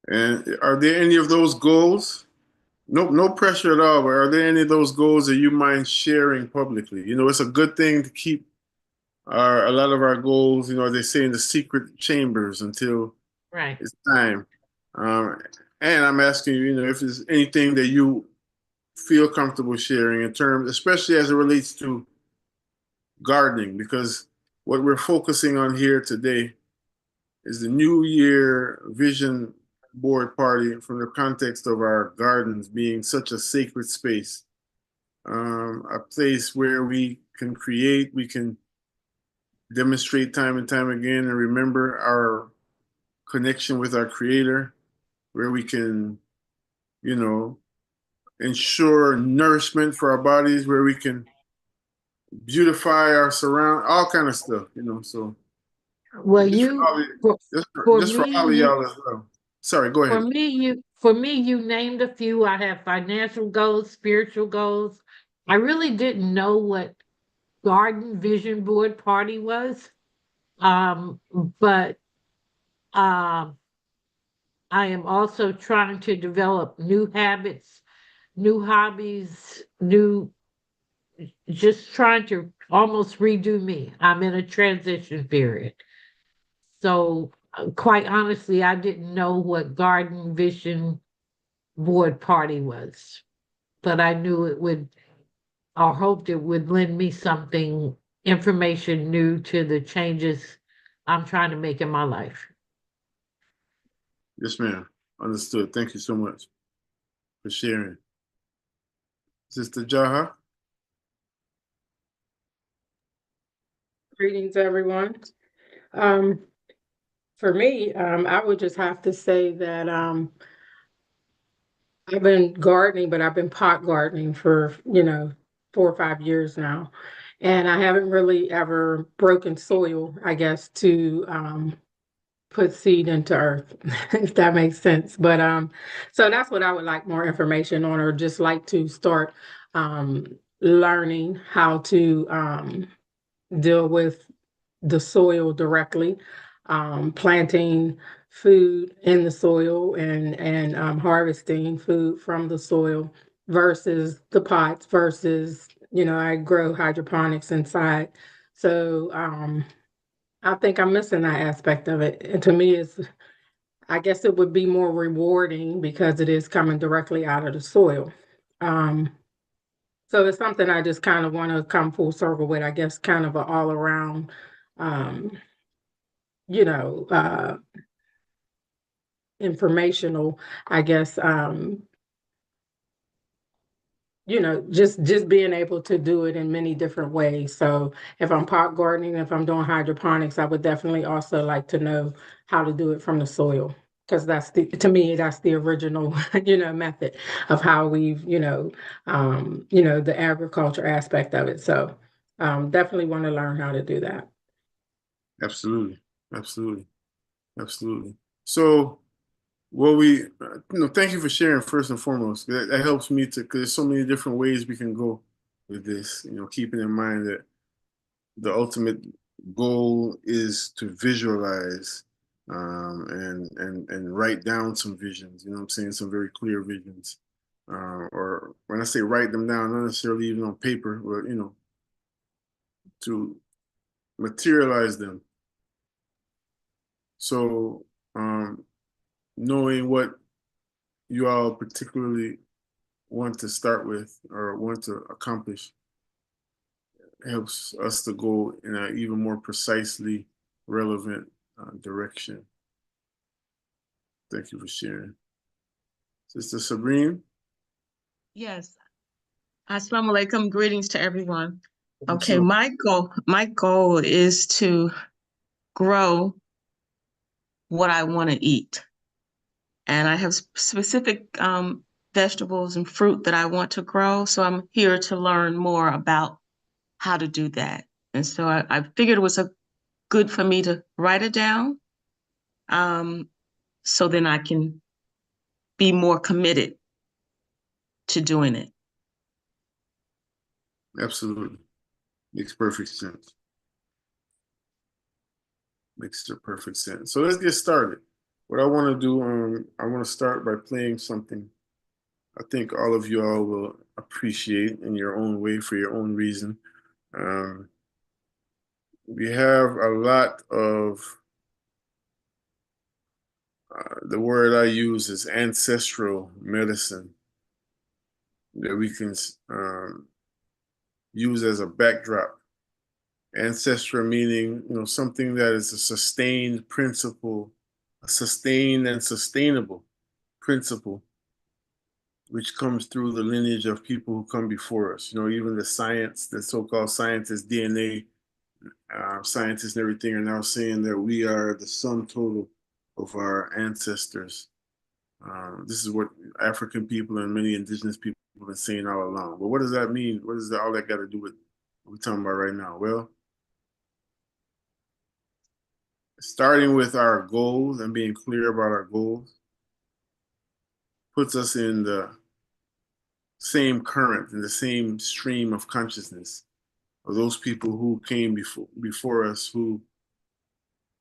And are there any of those goals? No, no pressure at all, but are there any of those goals that you mind sharing publicly? You know, it's a good thing to keep a lot of our goals, you know, they say in the secret chambers until Right. it's time. Um, and I'm asking you, you know, if there's anything that you feel comfortable sharing in terms, especially as it relates to gardening, because what we're focusing on here today is the New Year Vision Board Party from the context of our gardens being such a sacred space, a place where we can create, we can demonstrate time and time again and remember our connection with our creator, where we can, you know, ensure nourishment for our bodies, where we can beautify our surround, all kind of stuff, you know. So Well, just for you all of, for, just for just for me, all of you y'all as well. Sorry, go ahead. for me, you named a few. I have financial goals, spiritual goals. I really didn't know what Garden Vision Board Party was. But um I am also trying to develop new habits, new hobbies, new just trying to almost redo me. I'm in a transition period. So, quite honestly, I didn't know what Garden Vision Board Party was, but I knew it would, or hoped it would lend me something, information new to the changes I'm trying to make in my life. Yes, ma'am. Understood. Thank you so much for sharing. Sister Jaha, Greetings, everyone. Um, for me, I would just have to say that I've been gardening, but I've been pot gardening for, 4 or 5 years now. And I haven't really ever broken soil, I guess, to put seed into earth, if that makes sense. But so that's what I would like more information on, or just like to start um, learning how to deal with the soil directly, planting food in the soil and harvesting food from the soil versus the pots versus I grow hydroponics inside. So I think I'm missing that aspect of it. And to me, it's I guess it would be more rewarding because it is coming directly out of the soil. Um, so it's something I just kind of want to come full circle with. I guess kind of an all around um, you know, informational, I guess, just being able to do it in many different ways. So if I'm pot gardening, if I'm doing hydroponics, I would definitely also like to know how to do it from the soil. Because to me, that's the original, method of how we've, the agriculture aspect of it. So definitely want to learn how to do that. absolutely, absolutely, absolutely. So, well, we, thank you for sharing first and foremost. That helps me to, because there's so many different ways we can go with this. You know, keeping in mind that the ultimate goal is to visualize and write down some visions. You know what I'm saying? Some very clear visions. Or when I say write them down, not necessarily even on paper, but to materialize them. So knowing what you all particularly want to start with or want to accomplish helps us to go in an even more precisely relevant direction. Thank you for sharing. Sister Sabrine? Yes. Assalamu alaikum. Greetings to everyone. Okay, So, my goal is to grow what I want to eat. And I have specific vegetables and fruit that I want to grow. So I'm here to learn more about how to do that. And so I figured it was good for me to write it down, um, so then I can be more committed to doing it. absolutely. Makes perfect sense. Makes perfect sense. So let's get started. what I want to do, I want to start by playing something I think all of you all will appreciate in your own way for your own reason. Um, we have a lot of, the word I use is ancestral medicine that we can use as a backdrop. Ancestral meaning, something that is a sustained principle, a sustained and sustainable principle, which comes through the lineage of people who come before us. Even the science, the so-called scientists, DNA scientists and everything are now saying that we are the sum total of our ancestors. This is what African people and many indigenous people have been saying all along. But what does that mean? What does all that got to do with what we're talking about right now? Well, starting with our goals and being clear about our goals puts us in the same current, in the same stream of consciousness of those people who came before us, who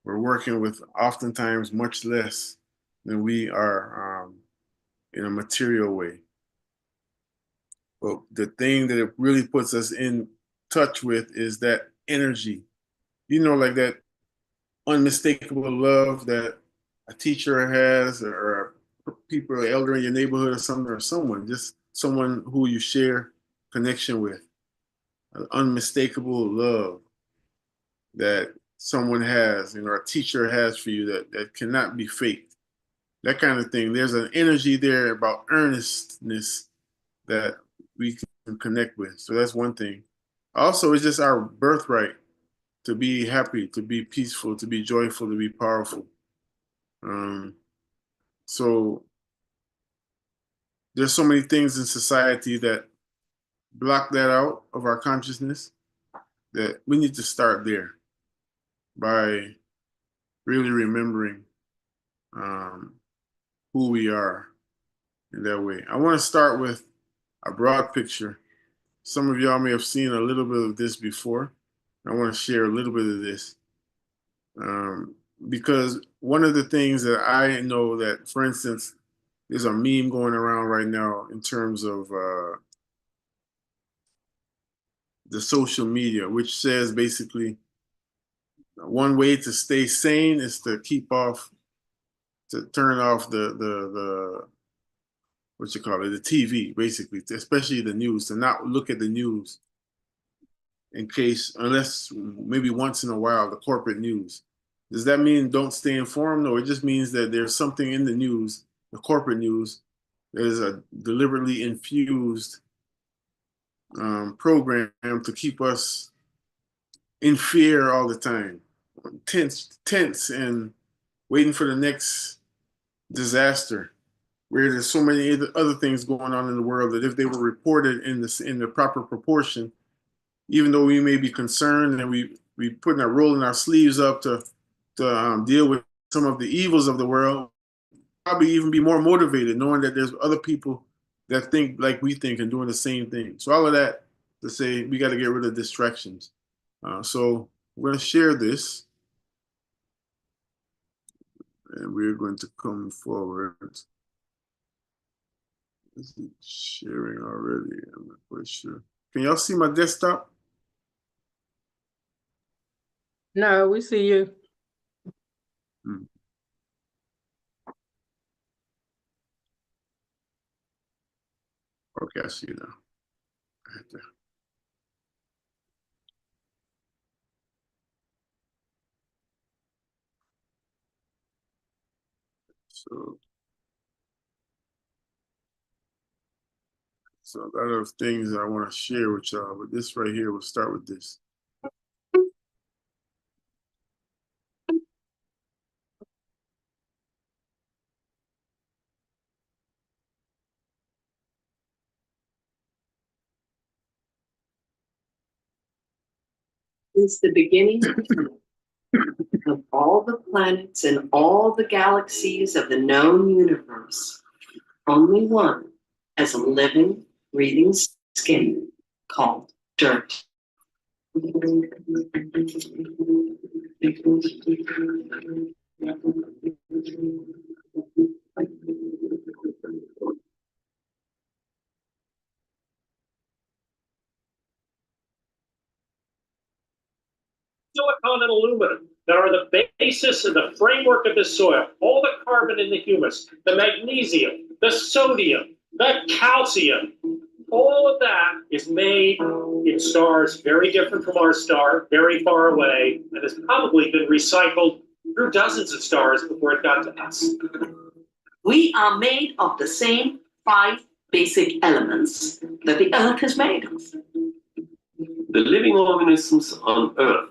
were working with oftentimes much less than we are in a material way. But the thing that it really puts us in touch with is that energy, like that unmistakable love that a teacher has, or people, an elder in your neighborhood or something, or just someone who you share connection with. An unmistakable love that someone has, a teacher has for you that cannot be faked. That kind of thing. There's an energy there about earnestness that we can connect with. So that's one thing. Also, it's just our birthright to be happy, to be peaceful, to be joyful, to be powerful. So there's so many things in society that block that out of our consciousness that we need to start there by really remembering who we are in that way. I want to start with a broad picture. Some of y'all may have seen a little bit of this before. I want to share a little bit of this because one of the things that I know that, for instance, there's a meme going around right now in terms of the social media, which says basically one way to stay sane is to turn off the what you call it, the TV, basically, especially the news, to not look at the news unless maybe once in a while, the corporate news. Does that mean don't stay informed? No, it just means that there's something in the news, the corporate news, that is a deliberately infused program to keep us in fear all the time, tense and waiting for the next disaster, where there's so many other things going on in the world that if they were reported in the proper proportion, even though we may be concerned and we putting our rolling our sleeves up to deal with some of the evils of the world, probably even be more motivated knowing that there's other people that think like we think and doing the same thing. So all of that to say we got to get rid of distractions. So we're going to share this, and we're going to come forward. Is it sharing already? I'm not quite sure. Can y'all see my desktop? No, we see you. Okay, I see you now. So a lot of things that I want to share with y'all, but this right here, we'll start with this. Since the beginning of all the planets and all the galaxies of the known universe, only one has a living, breathing skin called dirt. Silicon and aluminum that are the basis and the framework of the soil, all the carbon in the humus, the magnesium, the sodium, the calcium, all of that is made in stars very different from our star, very far away, and has probably been recycled through dozens of stars before it got to us. We are made of the same 5 basic elements that the earth is made of. The living organisms on Earth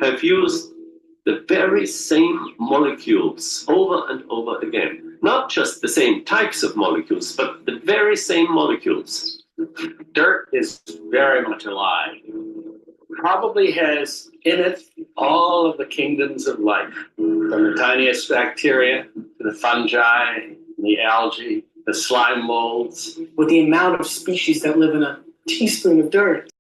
have used the very same molecules over and over again. Not just the same types of molecules, but the very same molecules. Dirt is very much alive. Probably has in it all of the kingdoms of life, from the tiniest bacteria to the fungi, the algae, the slime molds. With the amount of species that live in a teaspoon of dirt.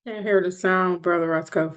Can't hear the sound, Brother Roscoe.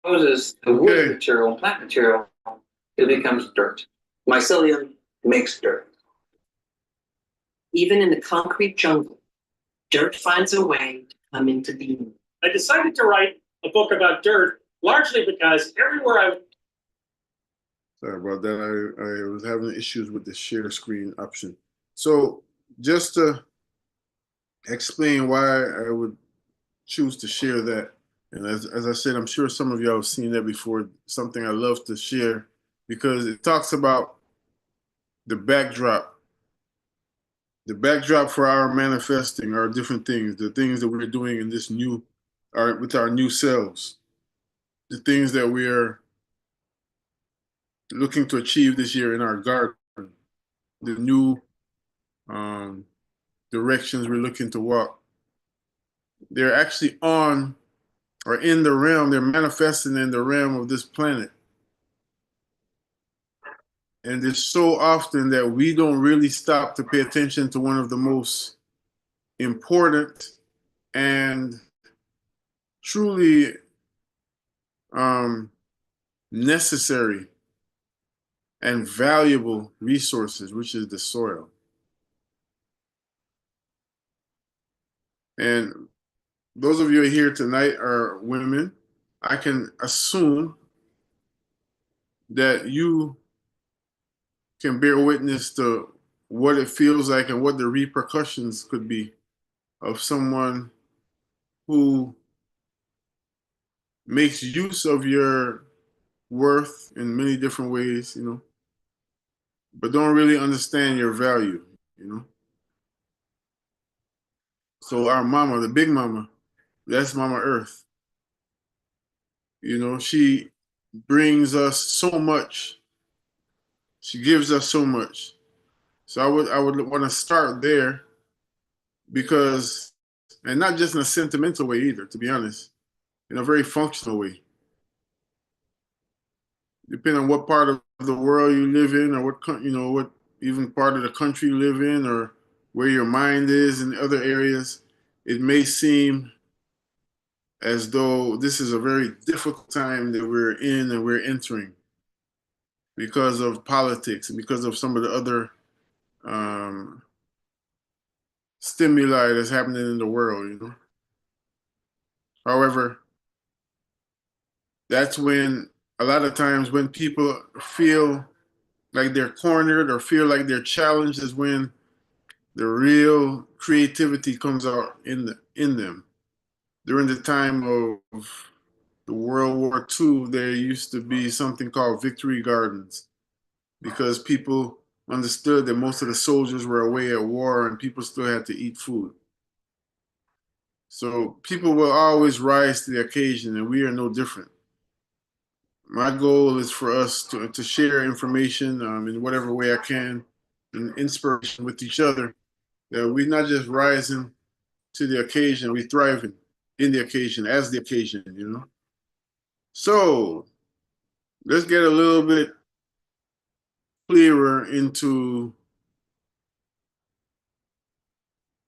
Decomposes the wood Okay. material and plant material, it becomes dirt. Mycelium makes dirt. Even in the concrete jungle, dirt finds a way to come into being. I decided to write a book about dirt largely because everywhere I Sorry about that. I was having issues with the share screen option. So just to explain why I would choose to share that. And as I said, I'm sure some of y'all have seen that before, something I love to share because it talks about the backdrop for our manifesting, our different things, the things that we're doing in this new, with our new selves, the things that we are looking to achieve this year in our garden, the new directions we're looking to walk. They're actually on or in the realm, they're manifesting in the realm of this planet. And it's so often that we don't really stop to pay attention to one of the most important and truly necessary and valuable resources, which is the soil. And those of you here tonight are women. I can assume that you can bear witness to what it feels like and what the repercussions could be of someone who makes use of your worth in many different ways, but don't really understand your value. So our mama, the big mama, that's Mama Earth. She brings us so much. She gives us so much. So I would want to start there because, and not just in a sentimental way either, to be honest, in a very functional way. Depending on what part of the world you live in, or what even part of the country you live in, or where your mind is in other areas, it may seem as though this is a very difficult time that we're in and we're entering because of politics and because of some of the other stimuli that's happening in the world. However, that's when a lot of times when people feel like they're cornered or feel like they're challenged is when the real creativity comes out in them. During the time of the World War II, there used to be something called victory gardens because people understood that most of the soldiers were away at war and people still had to eat food. So people will always rise to the occasion, and we are no different. My goal is for us to share information in whatever way I can, and inspiration with each other, that we're not just rising to the occasion, we're thriving in the occasion, as the occasion. So let's get a little bit clearer into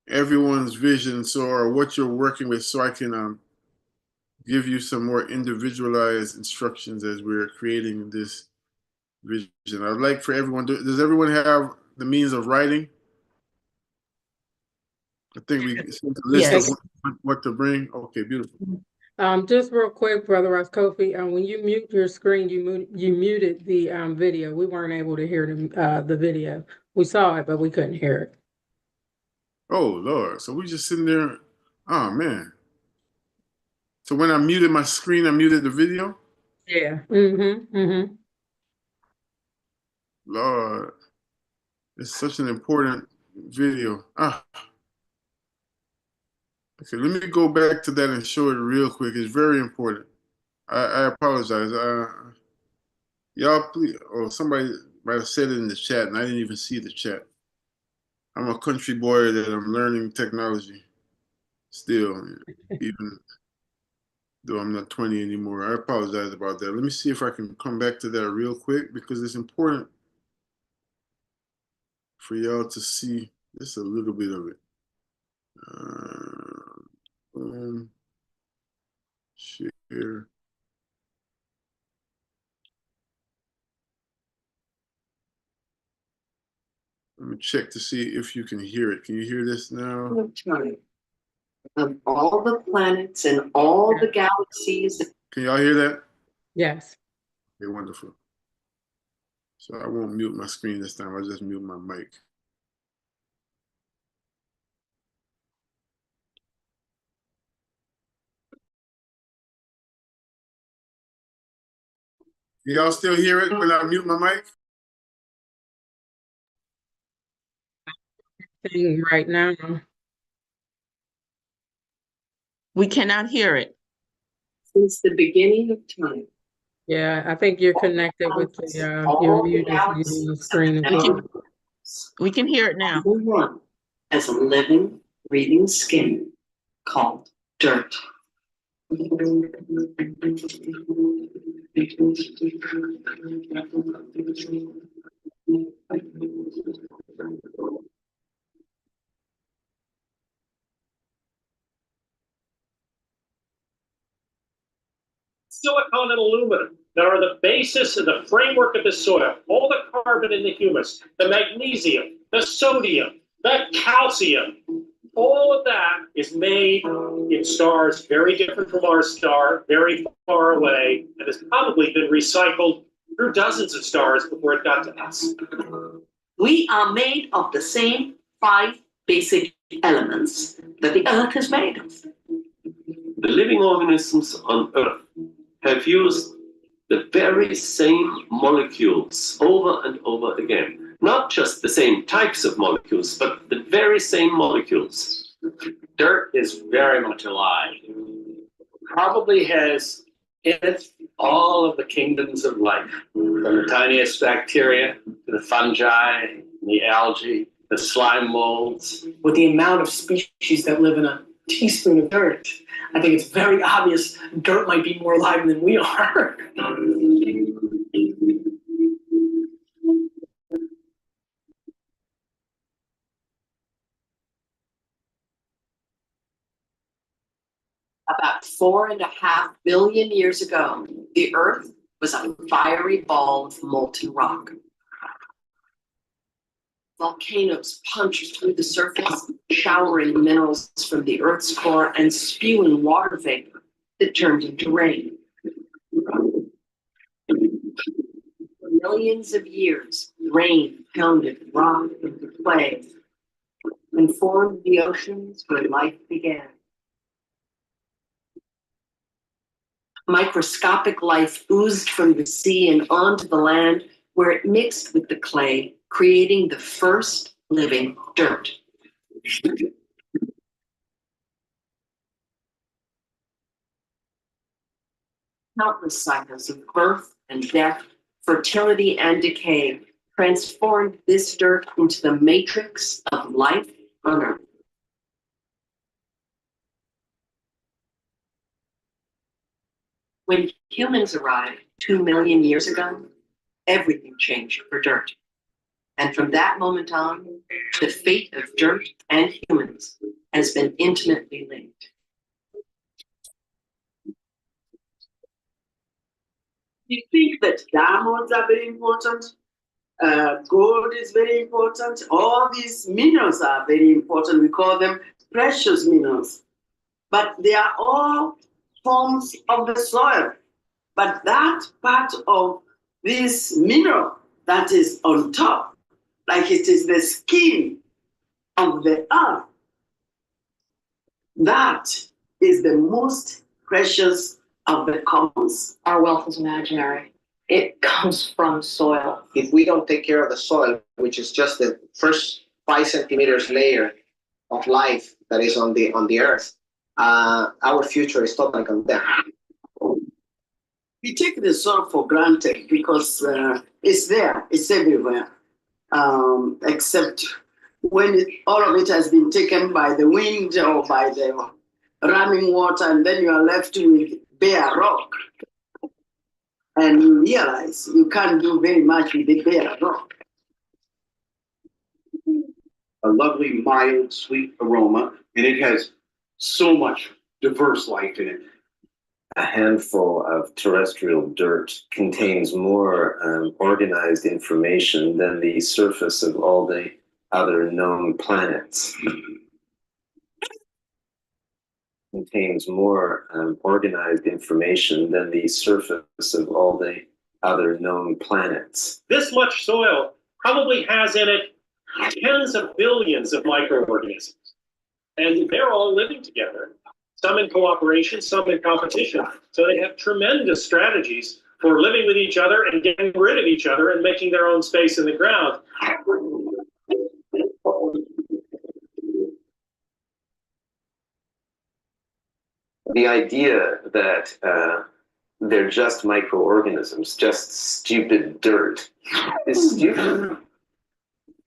everyone's vision, or what you're working with, so I can give you some more individualized instructions as we're creating this vision. I'd like for everyone, does everyone have the means of writing? I think we sent a list Yes. of what to bring. Okay, beautiful. Just real quick, Brother Ross Kofi, when you mute your screen, you muted the video. We weren't able to hear the video. We saw it, but we couldn't hear it. Oh, Lord. So we just sitting there. Oh, man. So when I muted my screen, I muted the video? Yeah. Lord. It's such an important video. Okay, let me go back to that and show it real quick. It's very important. I apologize. Y'all, please. Oh, somebody might have said it in the chat, and I didn't even see the chat. I'm a country boy that I'm learning technology still, even though I'm not 20 anymore. I apologize about that. Let me see if I can come back to that real quick because it's important for y'all to see just a little bit of it. Share. check to see if you can hear it. Can you hear this now? Of time of all the planets and all the galaxies. Can y'all hear that? Yes. Okay, wonderful. So I won't mute my screen this time. I'll just mute my mic. Y'all still hear it when I mute my mic? Thing right now. We cannot hear it. Since the beginning of time. Yeah, I think you're connected with the, All your the mute is galaxies muting the screen as and well. We can hear it now. Number one as a living, breathing skin called dirt. Silicon and aluminum that are the basis and the framework of the soil, all the carbon and the humus, the magnesium, the sodium, the calcium, all of that is made in stars very different from our star, very far away, and has probably been recycled through dozens of stars before it got to us. We are made of the same 5 basic elements that the earth is made of. The living organisms on Earth have used the very same molecules over and over again. Not just the same types of molecules, but the very same molecules. Dirt is very much alive. Probably has in it all of the kingdoms of life, from the tiniest bacteria to the fungi, the algae, the slime molds. With the amount of species that live in a teaspoon of dirt, I think it's very obvious dirt might be more alive than we are. About 4.5 billion years ago, the earth was a fiery ball of molten rock. Volcanoes punched through the surface, showering minerals from the earth's core and spewing water vapor that turned into rain. For millions of years, rain pounded rock into clay and formed the oceans where life began. Microscopic life oozed from the sea and onto the land, where it mixed with the clay, creating the first living dirt. Countless cycles of birth and death, fertility and decay transformed this dirt into the matrix of life on Earth. When humans arrived 2 million years ago, everything changed for dirt. And from that moment on, the fate of dirt and humans has been intimately linked. We think that diamonds are very important, gold is very important, all these minerals are very important. We call them precious minerals. But they are all forms of the soil. But that part of this mineral that is on top, like it is the skin of the earth, that is the most precious of the commons. Our wealth is imaginary. It comes from soil. If we don't take care of the soil, which is just the first 5 centimeters layer of life that is on the earth, our future is totally condemned. We take the soil for granted because it's there, it's everywhere, except when all of it has been taken by the wind or by the running water, and then you are left with bare rock. And you realize you can't do very much with the bare rock. A lovely, mild, sweet aroma, and it has so much diverse life in it. A handful of terrestrial dirt contains more organized information than the surface of all the other known planets. Contains more organized information than the surface of all the other known planets. This much soil probably has in it tens of billions of microorganisms. And they're all living together, some in cooperation, some in competition. So they have tremendous strategies for living with each other and getting rid of each other and making their own space in the ground. The idea that they're just microorganisms, just stupid dirt, is stupid.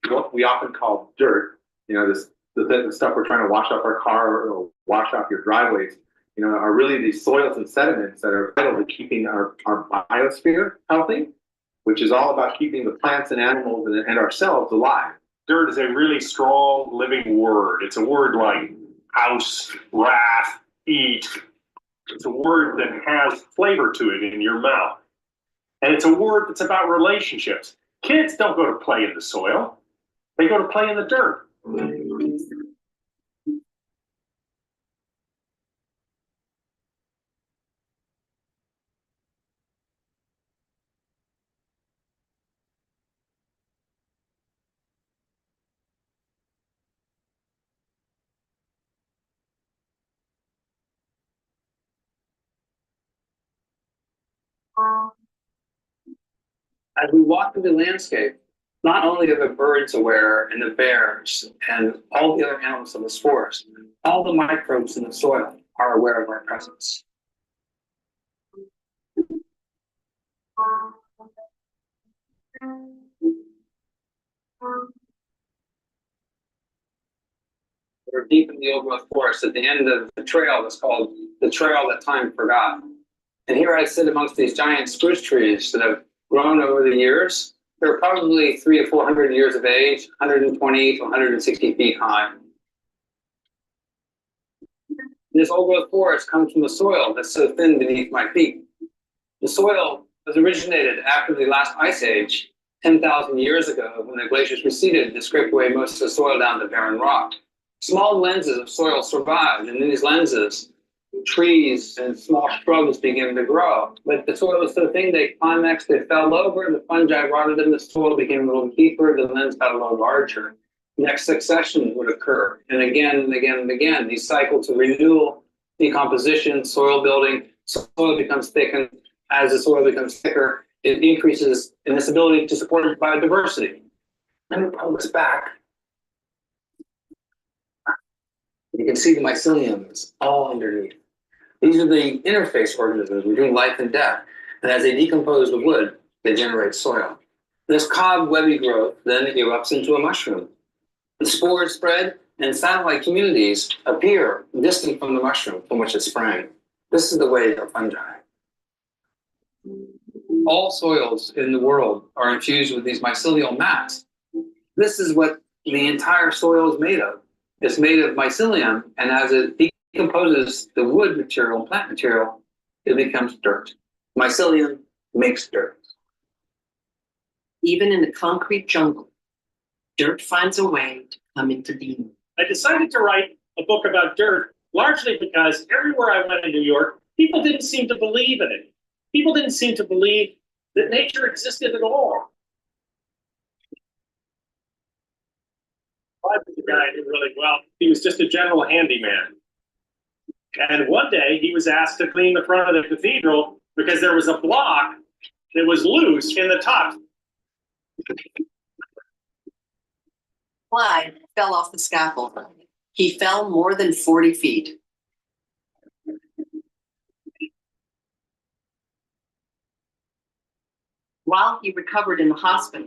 What we often call dirt, the stuff we're trying to wash off our car or wash off your driveways, are really these soils and sediments that are vital to keeping our biosphere healthy, which is all about keeping the plants and animals and ourselves alive. Dirt is a really strong living word. It's a word like house, wrath, eat. It's a word that has flavor to it in your mouth. And it's a word that's about relationships. Kids don't go to play in the soil. They go to play in the dirt. As we walk through the landscape, not only are the birds aware and the bears and all the other animals of this forest, all the microbes in the soil are aware of our presence. We're deep in the old growth forest at the end of the trail that's called the trail that time forgot. And here I sit amongst these giant spruce trees that have grown over the years. They're probably 300 to 400 years of age, 120 to 160 feet high. This old growth forest comes from the soil that's so thin beneath my feet. The soil was originated after the last ice age, 10,000 years ago, when the glaciers receded and scraped away most of the soil down to barren rock. Small lenses of soil survived, and in these lenses, trees and small shrubs began to grow. But the soil was so thin, they climaxed, they fell over, the fungi rotted them, the soil became a little deeper, the lens got a little larger. Next succession would occur, and again and again and again. These cycles of renewal, decomposition, soil building, soil becomes thickened. As the soil becomes thicker, it increases in its ability to support biodiversity. Let me pull this back. You can see the mycelium is all underneath. These are the interface organisms between life and death. And as they decompose the wood, they generate soil. This cobwebby growth then erupts into a mushroom. The spores spread and satellite communities appear distant from the mushroom from which it sprang. This is the way of fungi. All soils in the world are infused with these mycelial mats. This is what the entire soil is made of. It's made of mycelium, and as it decomposes the wood material and plant material, it becomes dirt. Mycelium makes dirt. Even in the concrete jungle, dirt finds a way to come into being. I decided to write a book about dirt largely because everywhere I went in New York, people didn't seem to believe in it. People didn't seem to believe that nature existed at all. I was a guy I knew really well. He was just a general handyman. And one day he was asked to clean the front of the cathedral because there was a block that was loose in the top. Clyde fell off the scaffold. He fell more than 40 feet. While he recovered in the hospital,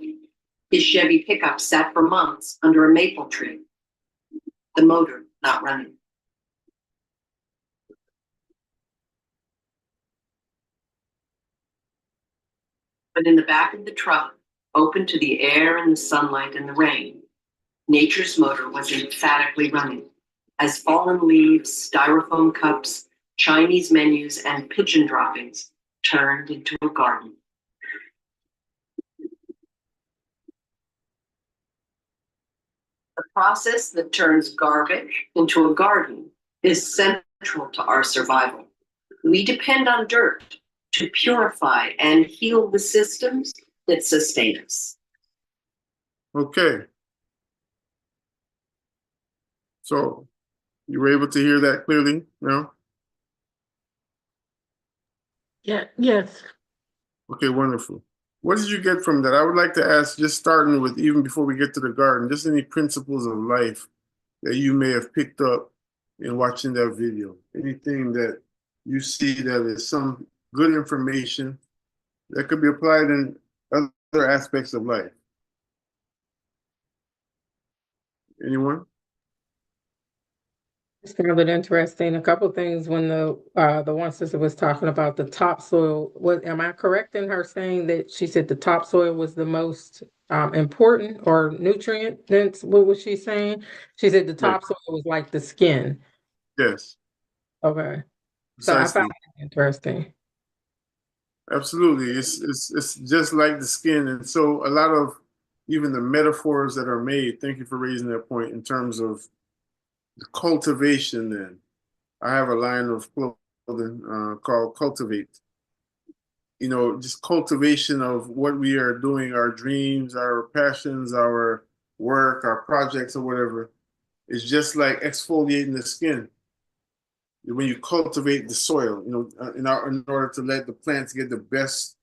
his Chevy pickup sat for months under a maple tree, the motor not running. But in the back of the truck, open to the air and the sunlight and the rain, nature's motor was emphatically running, as fallen leaves, styrofoam cups, Chinese menus, and pigeon droppings turned into a garden. process that turns garbage into a garden is central to our survival. We depend on dirt to purify and heal the systems that sustain us. Okay. So you were able to hear that clearly, no? Yeah, yes. Okay, wonderful. What did you get from that? I would like to ask, just starting with even before we get to the garden, just any principles of life that you may have picked up in watching that video. Anything that you see that is some good information that could be applied in other aspects of life. Anyone? It's found it interesting. A couple things when the one sister was talking about the topsoil. What am I correct in her saying that she said the topsoil was the most important or nutrient dense? What was she saying? She said the Right. topsoil was like the skin. Yes, Okay, so I precisely. found it interesting. Absolutely. It's just like the skin. And so a lot of even the metaphors that are made, thank you for raising that point in terms of the cultivation then. I have a line of clothing called Cultivate. You know, just cultivation of what we are doing, our dreams, our passions, our work, our projects or whatever. It's just like exfoliating the skin. When you cultivate the soil, you know, in order to let the plants get the best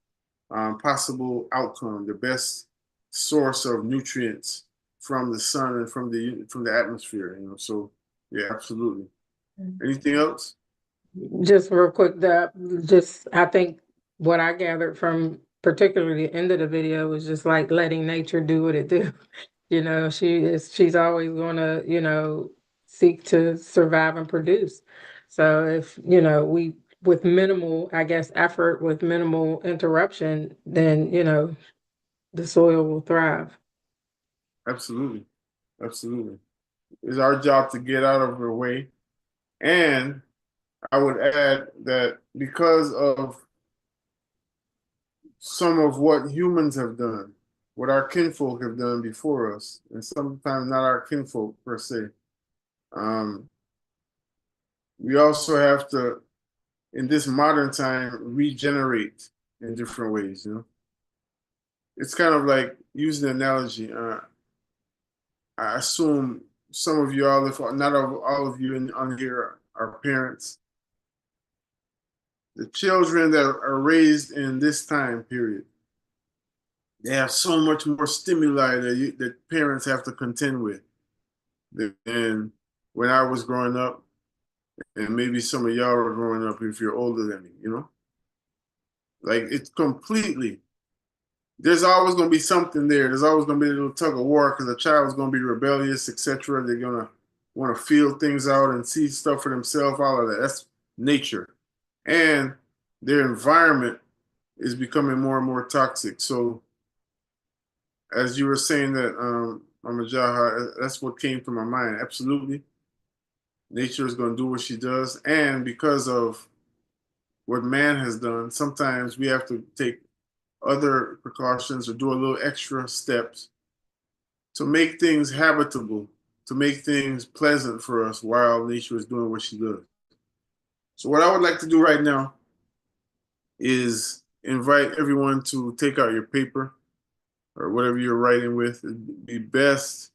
possible outcome, the best source of nutrients from the sun and from the atmosphere. You know, so yeah, absolutely. Anything else? Just real quick, I think what I gathered from particularly the end of the video was just like letting nature do what it do. You know, she's always gonna, seek to survive and produce. So if, we with minimal, I guess, effort, with minimal interruption, then, the soil will thrive. Absolutely, absolutely. It's our job to get out of her way, and I would add that because of some of what humans have done, what our kinfolk have done before us, and sometimes not our kinfolk per se. We also have to, in this modern time, regenerate in different ways. You know, it's kind of like using an analogy. I assume some of you all, if not all of you on here, are parents. The children that are raised in this time period, they have so much more stimuli that parents have to contend with than when I was growing up, and maybe some of y'all are growing up if you're older than me, you know? Like it's completely, there's always going to be something there. There's always going to be a little tug of war because a child is going to be rebellious, etc. They're going to want to feel things out and see stuff for themselves, all of that. That's nature. And their environment is becoming more and more toxic. So as you were saying that, Mama Jaha, that's what came to my mind. Absolutely. Nature is going to do what she does. And because of what man has done, sometimes we have to take other precautions or do a little extra steps to make things habitable, to make things pleasant for us while nature is doing what she does. So what I would like to do right now is invite everyone to take out your paper or whatever you're writing with. It'd be best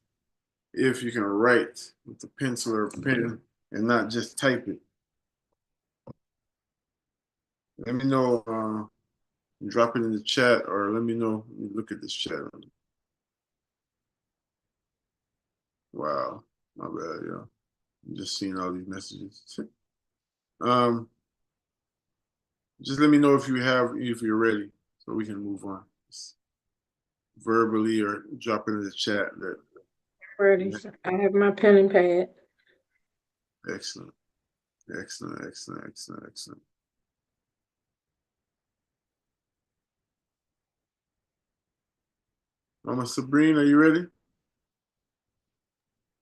if you can write with a pencil or a pen and not just type it. Let me know, drop it in the chat, or let me know, let me look at this chat. Wow, my bad, yeah. I'm just seeing all these messages. Just let me know if you're ready, so we can move on. Just verbally or drop it in the chat. Ready? I have my pen and pad. Excellent, excellent, excellent, excellent, excellent. Mama Sabrina, are you ready?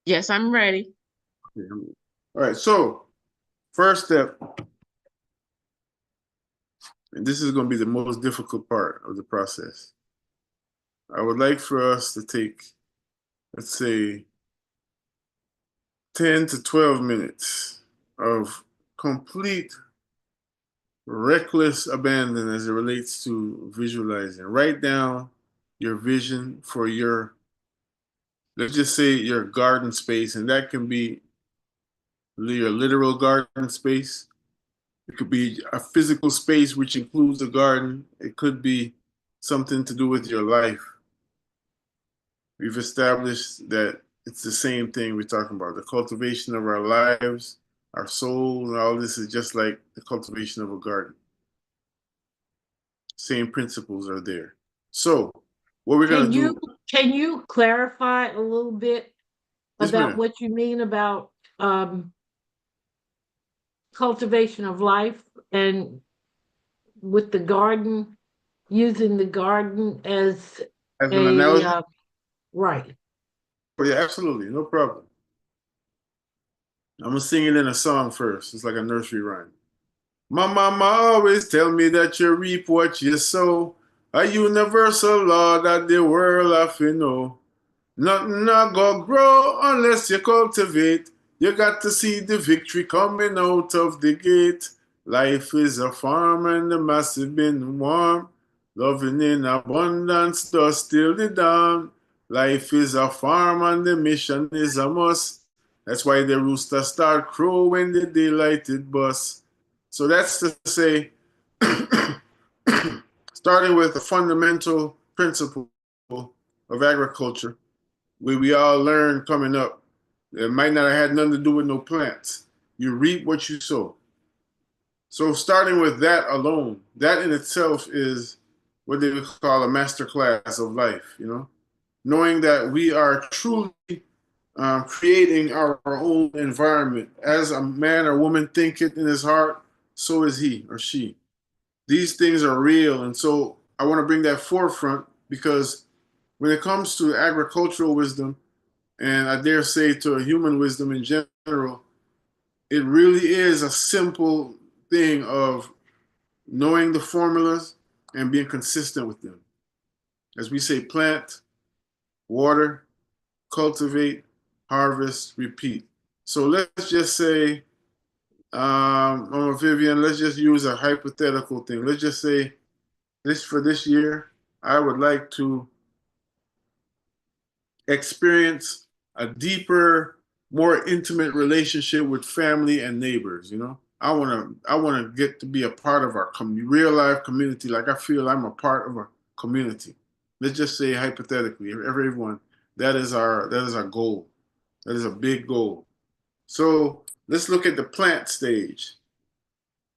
Yes, I'm ready. Okay. All right, so first step, and this is going to be the most difficult part of the process. I would like for us to take, let's say, 10 to 12 minutes of complete reckless abandon as it relates to visualizing. Write down your vision for your, let's just say, your garden space, and that can be your literal garden space. It could be a physical space which includes a garden. It could be something to do with your life. We've established that it's the same thing we're talking about. The cultivation of our lives, our soul, and all this is just like the cultivation of a garden. Same principles are there. So what we're going to do. Can you clarify a little bit Yes, about ma'am. what you mean about cultivation of life and with the garden, using the garden as As an analogy? right. Oh, yeah, absolutely. No problem. I'm going to sing it in a song first. It's like a nursery rhyme. My mama always tell me that you reap what you sow. A universal law that the world have to know. Nothing not gonna grow unless you cultivate. You got to see the victory coming out of the gate. Life is a farm and the massive been warm. Loving in abundance does till the dawn. Life is a farm and the mission is a must. That's why the rooster start crow when the daylight it bust. So that's to say, starting with the fundamental principle of agriculture, where we all learn coming up. It might not have had nothing to do with no plants. You reap what you sow. So starting with that alone, that in itself is what they would call a master class of life, you know? Knowing that we are truly creating our own environment. As a man or woman think it in his heart, so is he or she. These things are real. And so I want to bring that forefront because when it comes to agricultural wisdom, and I dare say to a human wisdom in general, it really is a simple thing of knowing the formulas and being consistent with them. As we say, plant, water, cultivate, harvest, repeat. So let's just say, Vivian, let's just use a hypothetical thing. Let's just say for this year, I would like to experience a deeper, more intimate relationship with family and neighbors. You know, I want to get to be a part of our real life community. Like I feel I'm a part of a community. Let's just say hypothetically, everyone, that is our goal. That is a big goal. So let's look at the plant stage.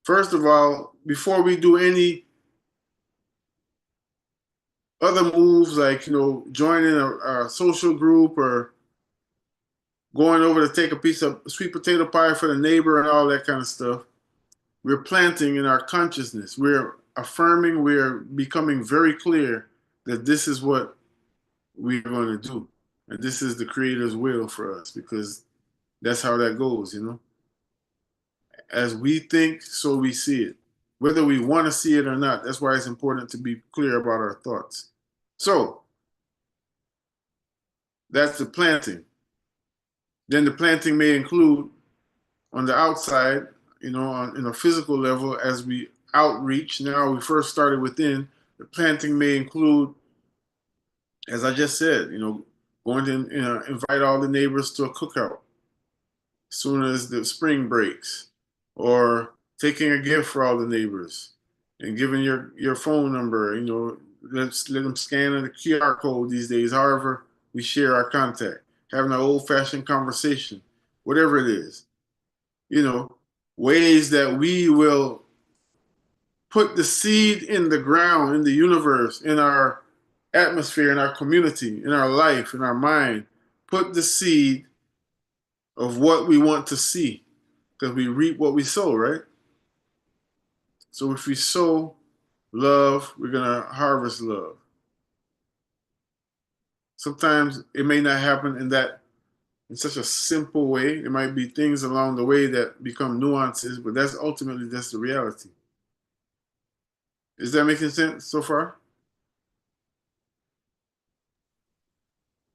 First of all, before we do any other moves like, you know, joining a social group or going over to take a piece of sweet potato pie for the neighbor and all that kind of stuff, we're planting in our consciousness. We're affirming, we're becoming very clear that this is what we're going to do. And this is the Creator's will for us, because that's how that goes, you know. As we think, so we see it. Whether we want to see it or not, that's why it's important to be clear about our thoughts. So, that's the planting. Then the planting may include on the outside, you know, in a physical level, as we outreach. Now we first started within. The planting may include, as I just said, you know, going to invite all the neighbors to a cookout as soon as the spring breaks, or taking a gift for all the neighbors and giving your phone number. You know, let them scan the QR code these days. However, we share our contact, having an old-fashioned conversation, whatever it is. You know, ways that we will put the seed in the ground, in the universe, in our atmosphere, in our community, in our life, in our mind. Put the seed of what we want to see, because we reap what we sow, right? So if we sow love, we're going to harvest love. Sometimes it may not happen in such a simple way. There might be things along the way that become nuances, but that's ultimately the reality. Is that making sense so far?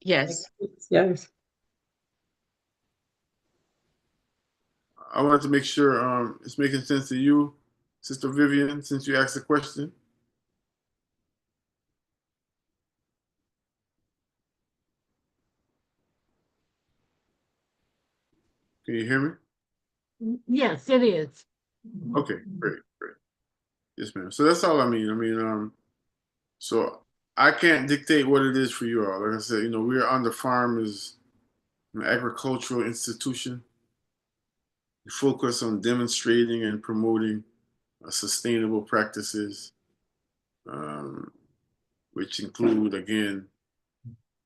Yes. Yes. I wanted to make sure it's making sense to you, Sister Vivian, since you asked the question. Can you hear me? Yes, it is. Okay, great, great. Yes, ma'am. So that's all I mean. So I can't dictate what it is for you all. Like I said, we're on the farm as an agricultural institution. We focus on demonstrating and promoting sustainable practices, um, which include, again,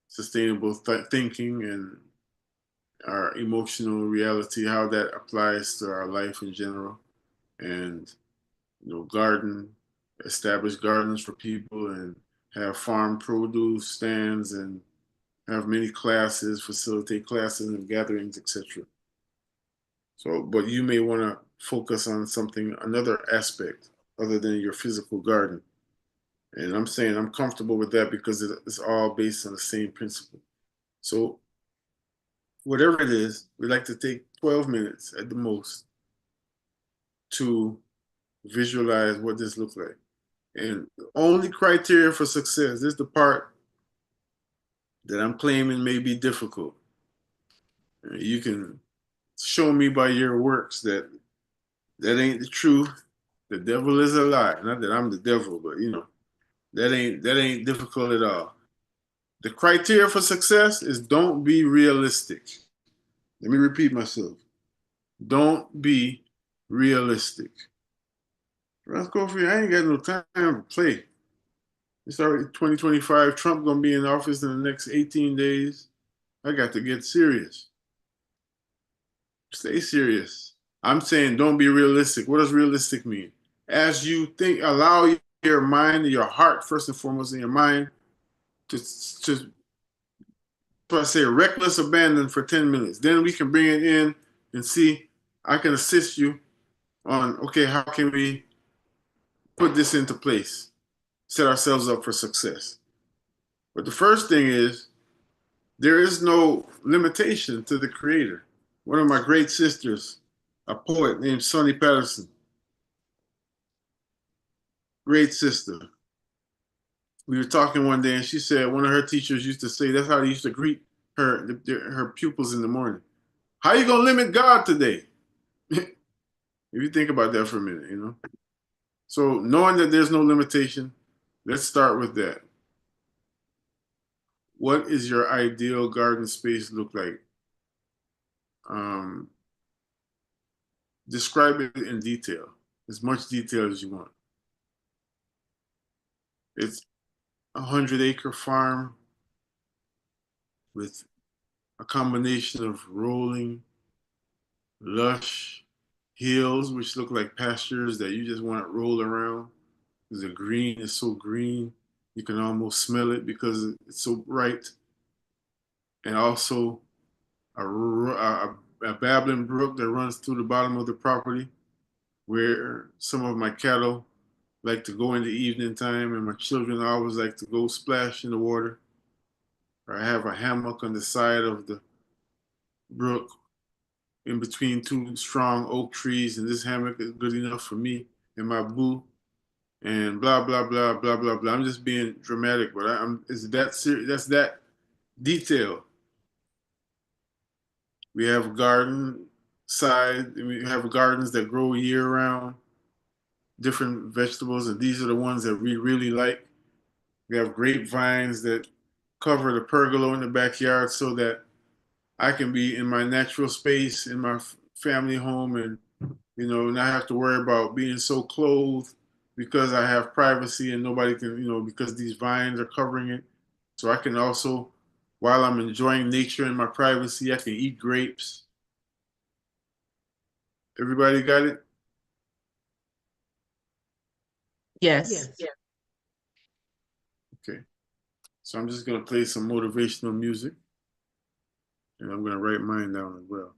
sustainable thinking and our emotional reality, how that applies to our life in general, and garden, establish gardens for people, and have farm produce stands, and have many classes, facilitate classes and gatherings, etc. So, but you may want to focus on another aspect other than your physical garden. And I'm saying I'm comfortable with that because it's all based on the same principle. So, whatever it is, we like to take 12 minutes at the most to visualize what this looks like. And the only criteria for success, this is the part that I'm claiming may be difficult. You can show me by your works that ain't the truth. The devil is a lie. Not that I'm the devil, but that ain't difficult at all. The criteria for success is don't be realistic. Let me repeat myself. Don't be realistic. Let's go for you. I ain't got no time to play. It's already 2025. Trump gonna be in office in the next 18 days. I got to get serious. Stay serious. I'm saying don't be realistic. What does realistic mean? As you think, allow your mind, your heart, first and foremost, in your mind, to I say reckless abandon for 10 minutes. Then we can bring it in and see. I can assist you on, okay, how can we put this into place? Set ourselves up for success. But the first thing is, there is no limitation to the creator. One of my great sisters, a poet named Sonny Patterson, great sister. We were talking one day and she said one of her teachers used to say that's how they used to greet her pupils in the morning. How you gonna limit God today? If you think about that for a minute, So knowing that there's no limitation, let's start with that. What is your ideal garden space look like? Describe it in detail, as much detail as you want. It's a 100-acre farm with a combination of rolling, lush hills, which look like pastures that you just want to roll around. Because the green is so green, you can almost smell it because it's so bright. And also a babbling brook that runs through the bottom of the property where some of my cattle like to go in the evening time, and my children always like to go splash in the water. Or I have a hammock on the side of the brook in between two strong oak trees, and this hammock is good enough for me and my boo, and blah blah blah blah blah blah. I'm just being dramatic, but is that serious? That's that detail. We have garden side. We have gardens that grow year round, different vegetables, and these are the ones that we really like. We have grapevines that cover the pergola in the backyard so that I can be in my natural space in my family home and not have to worry about being so clothed because I have privacy and nobody can, because these vines are covering it. So I can also, while I'm enjoying nature and my privacy, I can eat grapes. Everybody got it? Yes. Okay. So I'm just gonna play some motivational music and I'm gonna write mine down as well.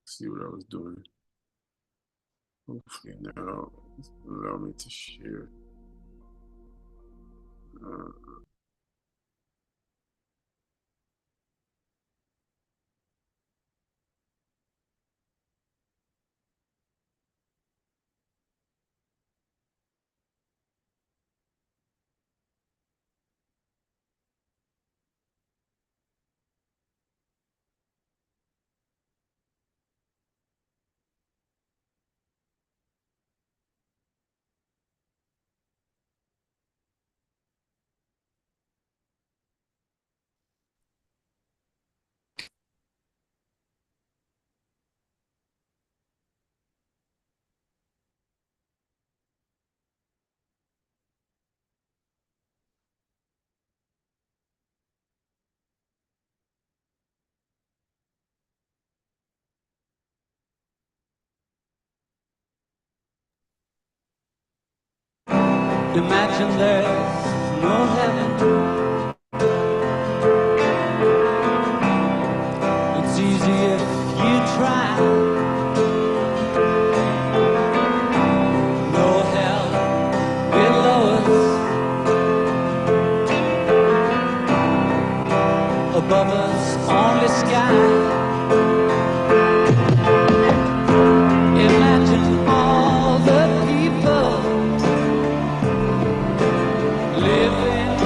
See what I was doing. Hopefully now allow me to share. Imagine there's no heaven. It's easy if you try. No hell below us. Above us, only sky. Imagine all the people living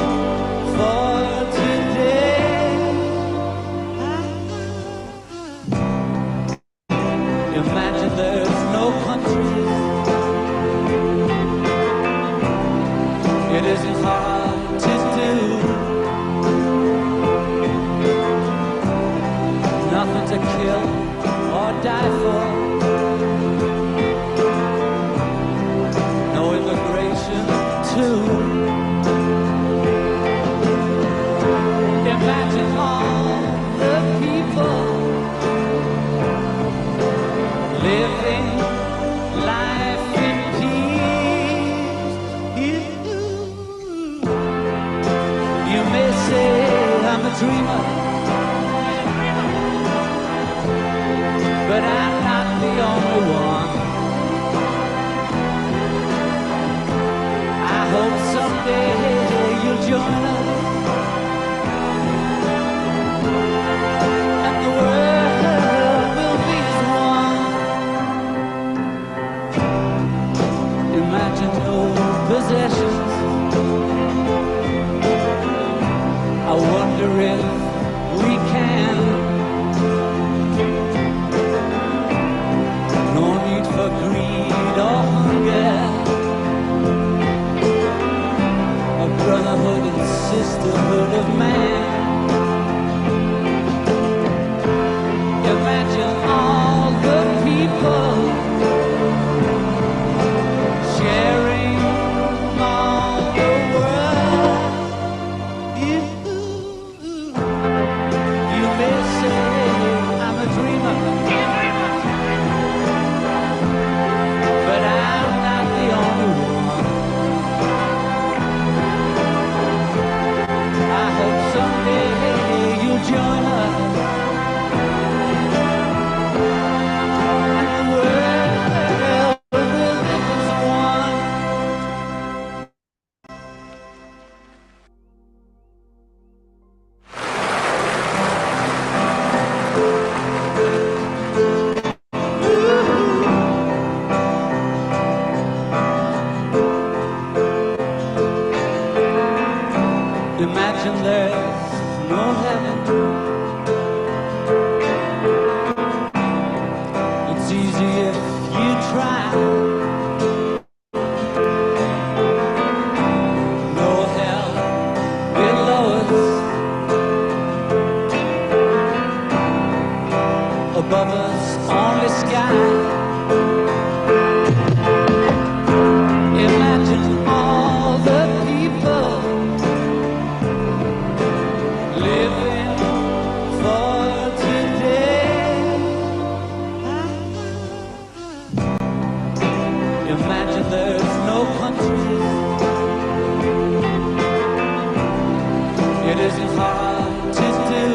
It isn't hard to do.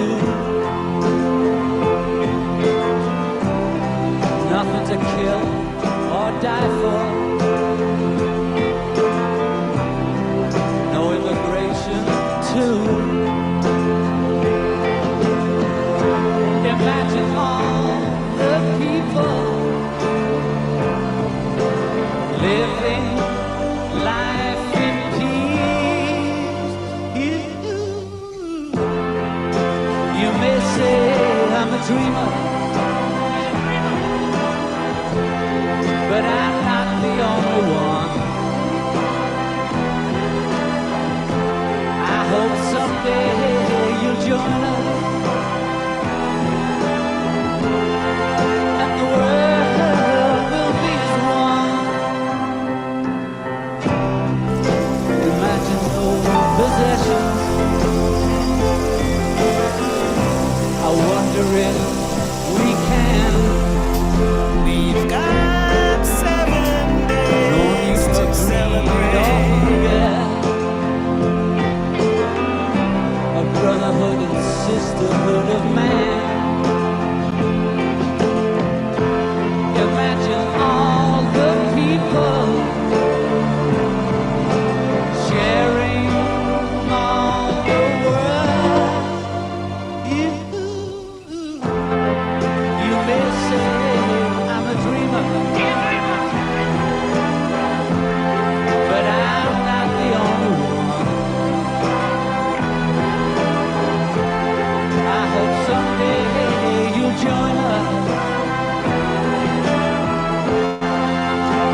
Nothing to kill or die for. No immigration too. Imagine all the people living life in peace. You may say I'm a dreamer, but I'm not the only one. I hope someday you'll join us. And the world will be as one. Imagine no possessions. I wonder if we can. We've got 7 days to celebrate. A brotherhood and sisterhood of man. Imagine all the people sharing all the world. You may say I'm a dreamer, but I'm not the only one. I hope someday you'll join us.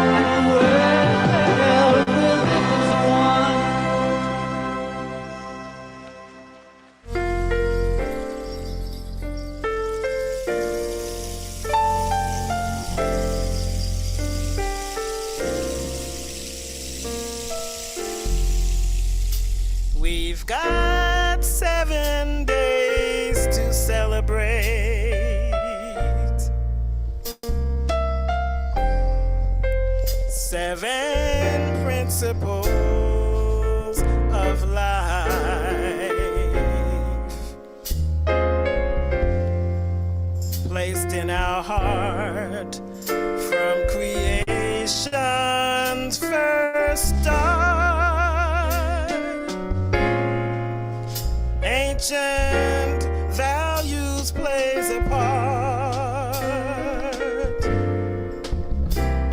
And the world will be as one. We've got 7 days to celebrate. 7 principles of life placed in our heart from creation's first start. Ancient values plays a part,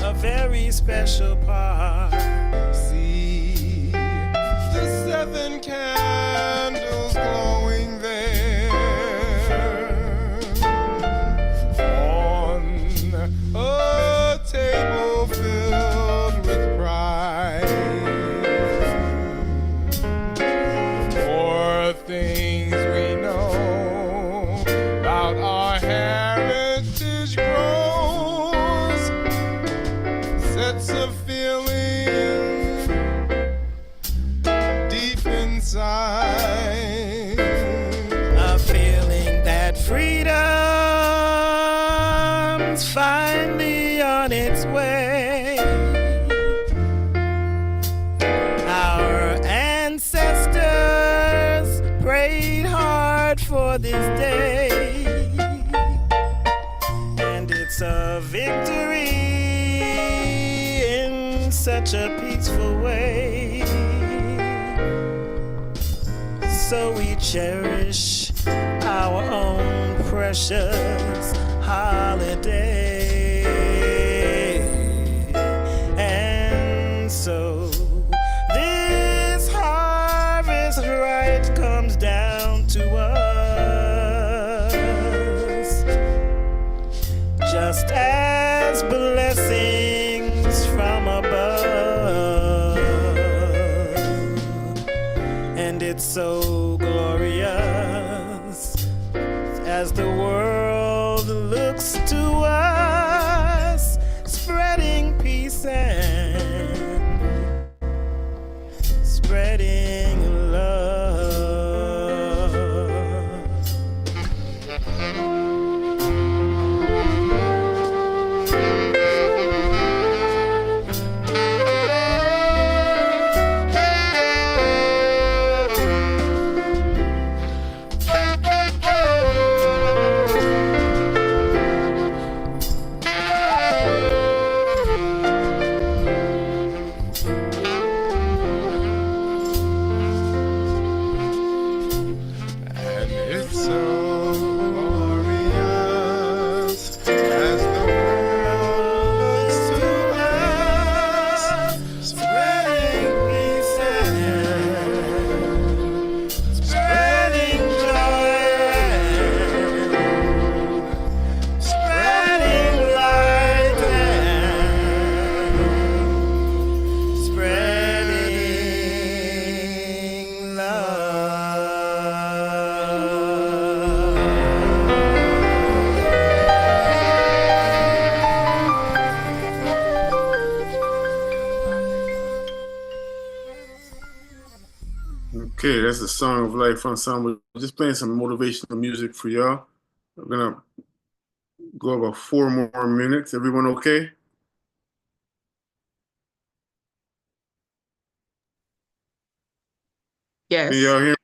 a very special part. See the 7 candles glowing there on a table filled with pride for things we know about our heritage grows, sets a feeling deep inside, A feeling that freedom's finally on its way. Our ancestors prayed hard for this day, and it's a victory in such a peaceful way. So we cherish our own precious holiday. And so this harvest right comes down to us, just as blessings from above. And it's so glorious as the world looks to us. Okay, that's the Song of Life Ensemble. Just playing some motivational music for y'all. I'm gonna go about 4 more minutes. Everyone okay? Yes. Can y'all hear me?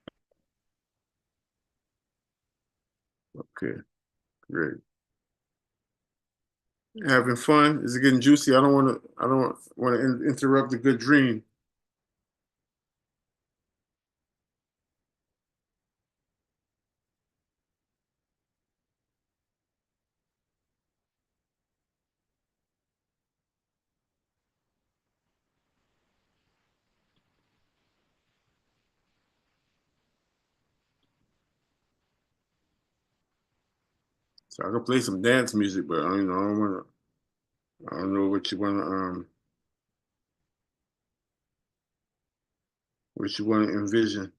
Okay, great. Having fun? Is it getting juicy? I don't want to interrupt the good dream. So I can play some dance music, but I don't know what you want to envision.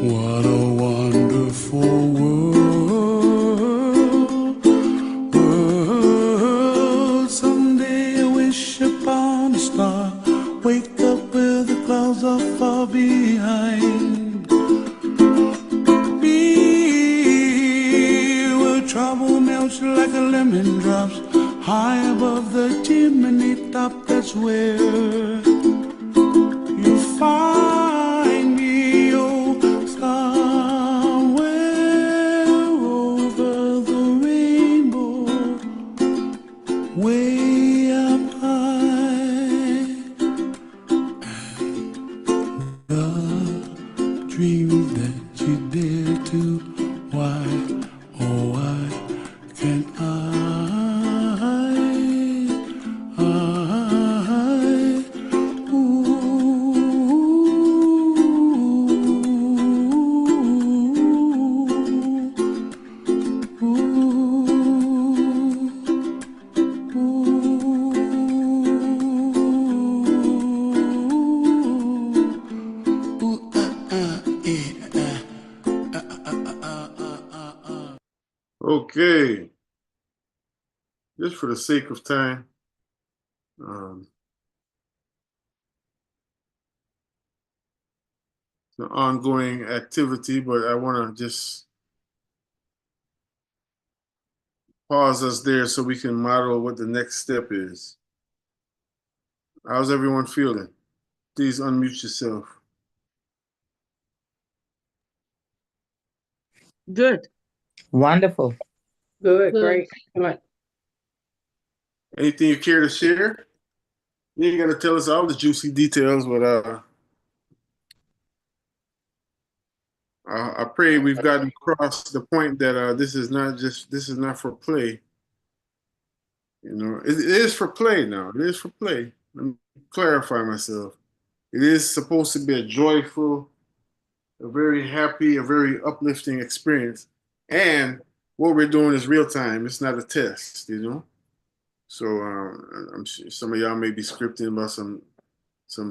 What a wonderful world. apple melts like a lemon drops high above the chimney top. That's where you find me, oh, somewhere over the rainbow, way up high. The dreams that you dare to, why, oh why can't Okay. Just for the sake of time, it's an ongoing activity, but I want to just pause us there so we can model what the next step is. How's everyone feeling? Please unmute yourself. Good. Wonderful. Good, Good. great, excellent. Anything you care to share? You ain't got to tell us all the juicy details, but I pray we've gotten across the point that this is not for play. You know, it is for play now. It is for play. Let me clarify myself. It is supposed to be a joyful, a very happy, a very uplifting experience. And what we're doing is real time. It's not a test, you know? So I'm sure some of y'all may be scripting about some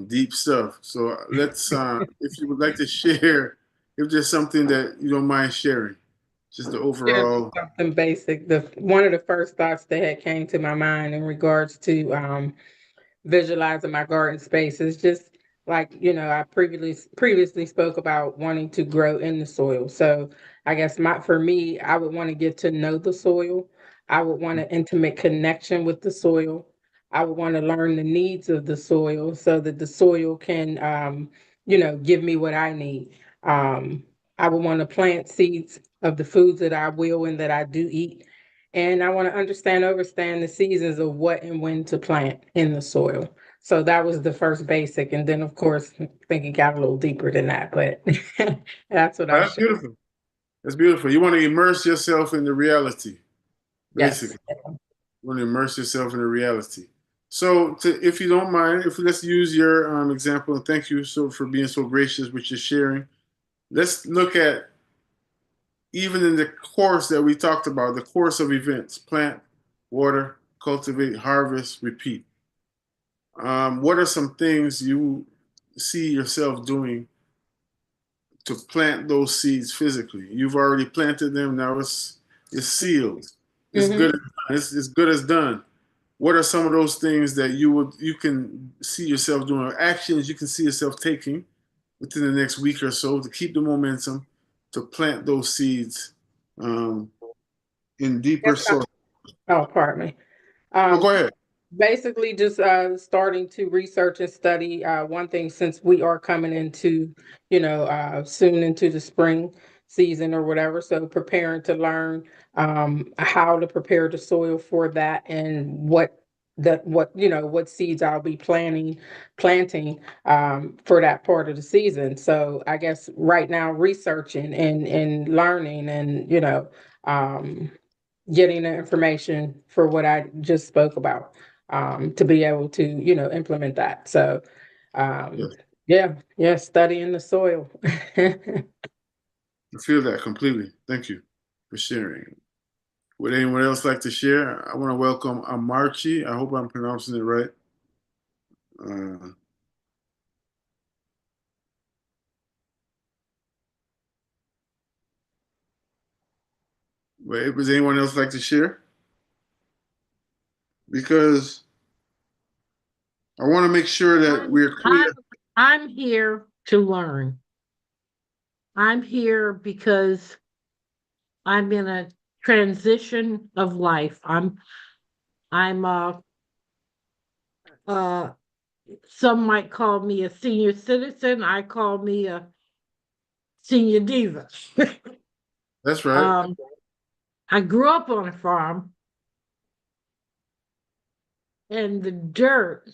deep stuff. So let's, if you would like to share, if there's something that you don't mind sharing, just the overall. Yeah, something basic. One of the first thoughts that had came to my mind in regards to visualizing my garden space is just like, you know, I previously spoke about wanting to grow in the soil. So I guess for me, I would want to get to know the soil. I would want an intimate connection with the soil. I would want to learn the needs of the soil so that the soil can, you know, give me what I need. I would want to plant seeds of the foods that I will and that I do eat. And I want to understand the seasons of what and when to plant in the soil. So that was the first basic. And then, of course, I think it got a little deeper than that, but that's what I That's beautiful. That's beautiful. You want to immerse yourself in the reality, basically. Yes. You want to immerse yourself in the reality. So if you don't mind, let's use your example, and thank you for being so gracious with your sharing. Let's look at, even in the course that we talked about, the course of events: plant, water, cultivate, harvest, repeat. What are some things you see yourself doing to plant those seeds physically? You've already planted them. Now it's sealed. It's good. It's good as done. What are some of those things that you can see yourself doing, or actions you can see yourself taking within the next week or so to keep the momentum to plant those seeds in deeper soil? Oh, pardon me. Go ahead. Basically, just starting to research and study. One thing, since we are coming into, you know, soon into the spring season or whatever, so preparing to learn how to prepare the soil for that, and what seeds I'll be planting for that part of the season. So I guess right now, researching and learning, and you know, getting the information for what I just spoke about, to be able to, you know, implement that. So studying the soil. I feel that completely. Thank you for sharing. Would anyone else like to share? I want to welcome Amarchi. I hope I'm pronouncing it right. Would anyone else like to share? Because I want to make sure that we're clear. I'm here to learn. I'm here because I'm in a transition of life. I'm some might call me a senior citizen. I call me a senior diva. That's right. I grew up on a farm, and the dirt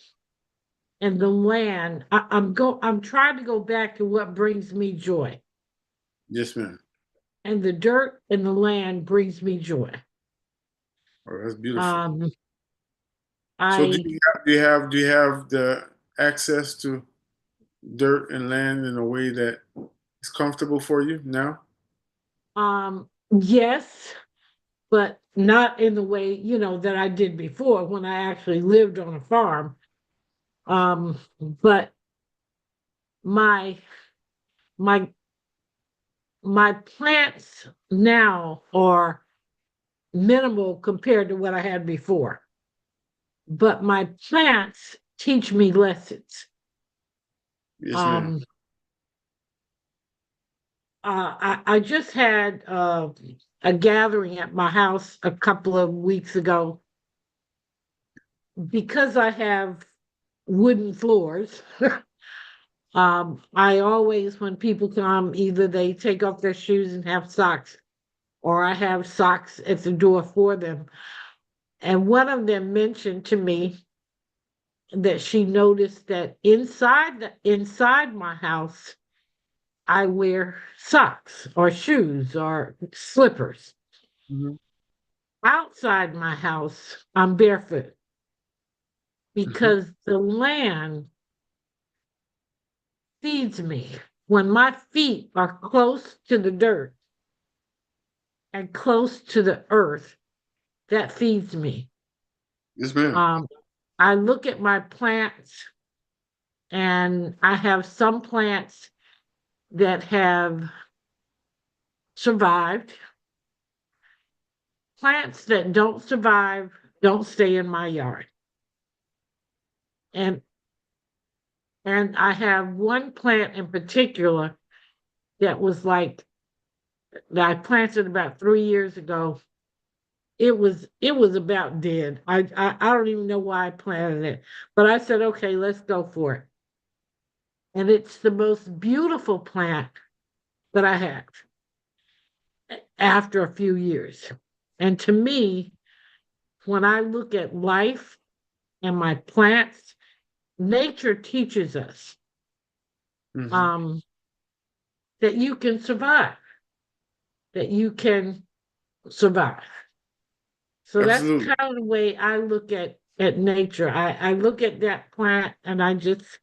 and the land. I'm trying to go back to what brings me joy. Yes, ma'am. And the dirt and the land brings me joy. Oh, that's beautiful. So do you have the access to dirt and land in a way that is comfortable for you now? Yes, but not in the way, that I did before when I actually lived on a farm. But my plants now are minimal compared to what I had before. But my plants teach me lessons. Yes, ma'am. I just had a gathering at my house a couple of weeks ago. Because I have wooden floors, I always, when people come, either they take off their shoes and have socks, or I have socks at the door for them. And one of them mentioned to me that she noticed that inside my house, I wear socks or shoes or slippers. Mm-hmm. Outside my house, I'm barefoot because the land feeds me. When my feet are close to the dirt and close to the earth, that feeds me. Yes, ma'am. I look at my plants, and I have some plants that have survived. Plants that don't survive don't stay in my yard. And I have one plant in particular that was that I planted about 3 years ago. It was about dead. I don't even know why I planted it, but I said, okay, let's go for it. And it's the most beautiful plant that I have after a few years. And to me, when I look at life and my plants, nature teaches us that you can survive, that you can survive. So Absolutely. That's kind of the way I look at nature. I look at that plant and I just,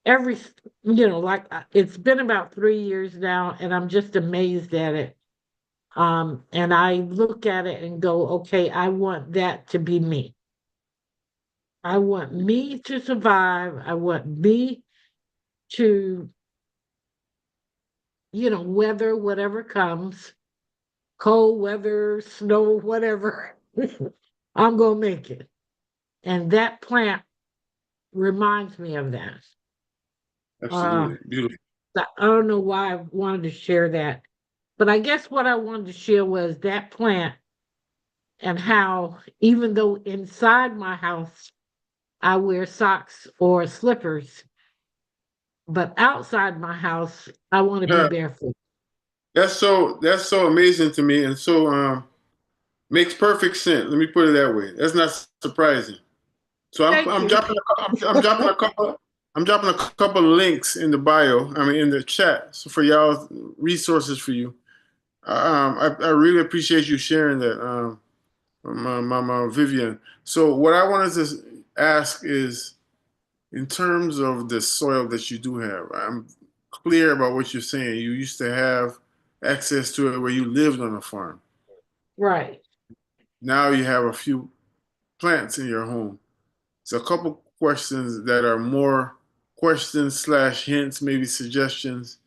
it's been about 3 years now and I'm just amazed at it. And I look at it and go, okay, I want that to be me. I want me to survive. I want me to, weather whatever comes, cold weather, snow, whatever. I'm going to make it. And that plant reminds me of that. Absolutely. Beautiful. I don't know why I wanted to share that, but I guess what I wanted to share was that plant and how, even though inside my house, I wear socks or slippers, but outside my house, I want to be barefoot. That's so amazing to me, and so makes perfect sense. Let me put it that way. That's not surprising. So I'm dropping a couple of links in the bio. I mean, in the chat, so for y'all resources for you. I really appreciate you sharing that, Mama Vivian. So what I wanted to ask is, in terms of the soil that you do have, I'm clear about what you're saying. You used to have access to it where you lived on a farm. Right. Now you have a few plants in your home. So a couple questions that are more questions / hints, maybe suggestions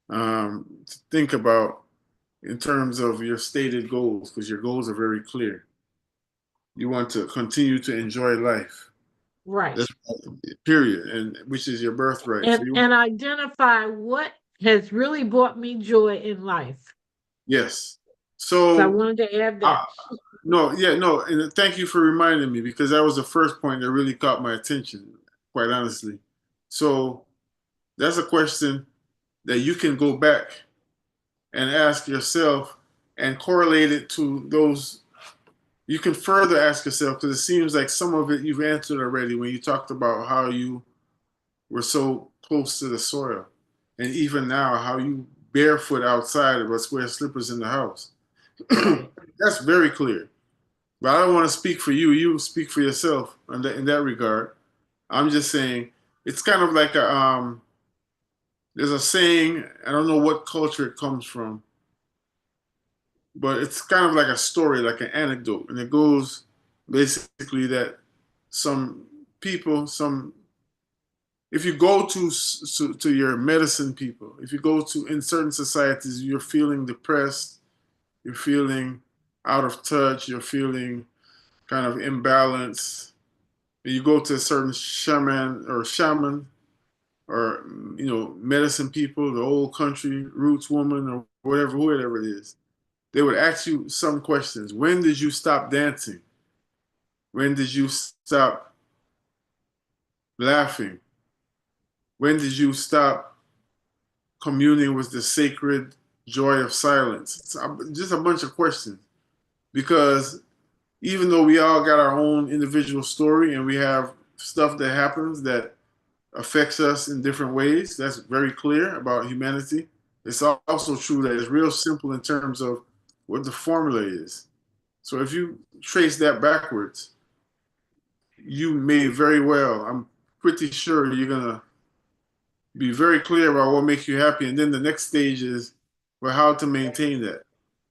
to think about in terms of your stated goals, because your goals are very clear. You want to continue to enjoy life. Right. That's period, and which is your birthright. And identify what has really brought me joy in life. Yes. So I So, wanted to add that. no, yeah, no, and thank you for reminding me because that was the first point that really caught my attention, quite honestly. So that's a question that you can go back and ask yourself and correlate it to those. You can further ask yourself because it seems like some of it you've answered already when you talked about how you were so close to the soil, and even now how you barefoot outside but wear slippers in the house. That's very clear. But I don't want to speak for you. You speak for yourself in that regard. I'm just saying it's kind of like there's a saying, I don't know what culture it comes from, but it's kind of like a story, like an anecdote. And it goes basically that some people, if you go to your medicine people, if you go to in certain societies, you're feeling depressed, you're feeling out of touch, you're feeling kind of imbalanced. And you go to a certain shaman or medicine people, the old country roots woman or whoever it is. They would ask you some questions. When did you stop dancing? When did you stop laughing? When did you stop communing with the sacred joy of silence? It's just a bunch of questions. Because even though we all got our own individual story and we have stuff that happens that affects us in different ways, that's very clear about humanity. It's also true that it's real simple in terms of what the formula is. So if you trace that backwards, you may very well, I'm pretty sure you're going to be very clear about what makes you happy. And then the next stage is, well, how to maintain that.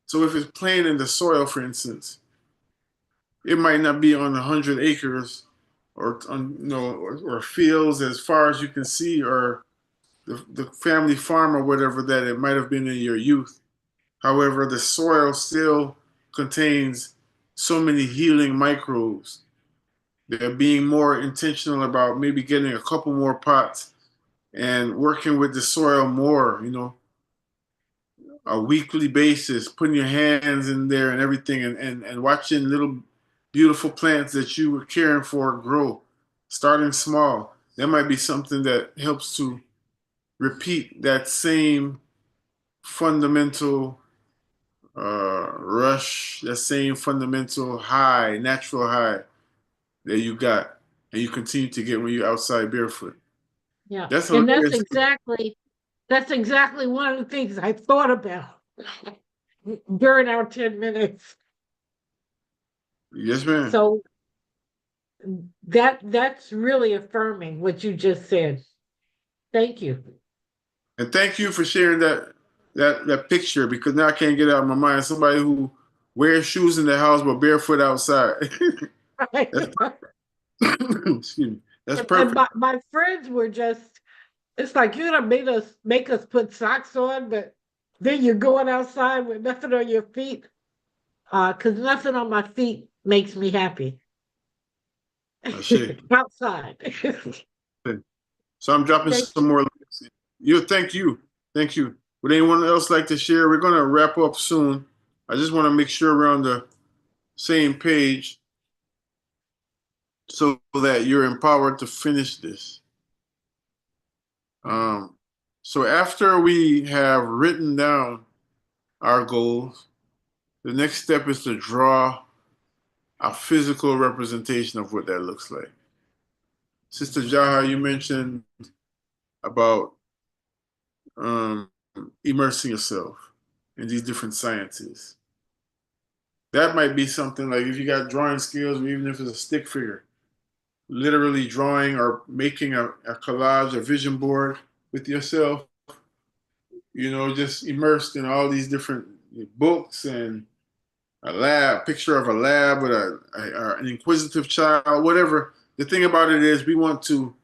So if it's playing in the soil, for instance, it might not be on 100 acres or on, or fields as far as you can see, or the family farm or whatever that it might have been in your youth. However, the soil still contains so many healing microbes. They're being more intentional about maybe getting a couple more pots and working with the soil more, a weekly basis, putting your hands in there and everything, and watching little beautiful plants that you were caring for grow, starting small. That might be something that helps to repeat that same fundamental rush, that same fundamental high, natural high that you got and you continue to get when you're outside barefoot. Yeah. That's And that's hilarious. exactly one of the things I thought about during our 10 minutes. Yes, ma'am. So that's really affirming what you just said. Thank you. And thank you for sharing that picture, because now I can't get it out of my mind. Somebody who wears shoes in the house but barefoot outside. Excuse me. That's perfect. And my friends were just, it's like you're gonna make us put socks on, but then you're going outside with nothing on your feet. Because nothing on my feet makes me happy. Outside. So I'm dropping some more links. Thank you. Thank you. Would anyone else like to share? We're going to wrap up soon. I just want to make sure we're on the same page so that you're empowered to finish this. So after we have written down our goals, the next step is to draw a physical representation of what that looks like. Sister Jaha, you mentioned about immersing yourself in these different sciences. That might be something like if you got drawing skills, or even if it's a stick figure, literally drawing or making a collage, a vision board with yourself, just immersed in all these different books and a picture of a lab with an inquisitive child, whatever. The thing about it is we want to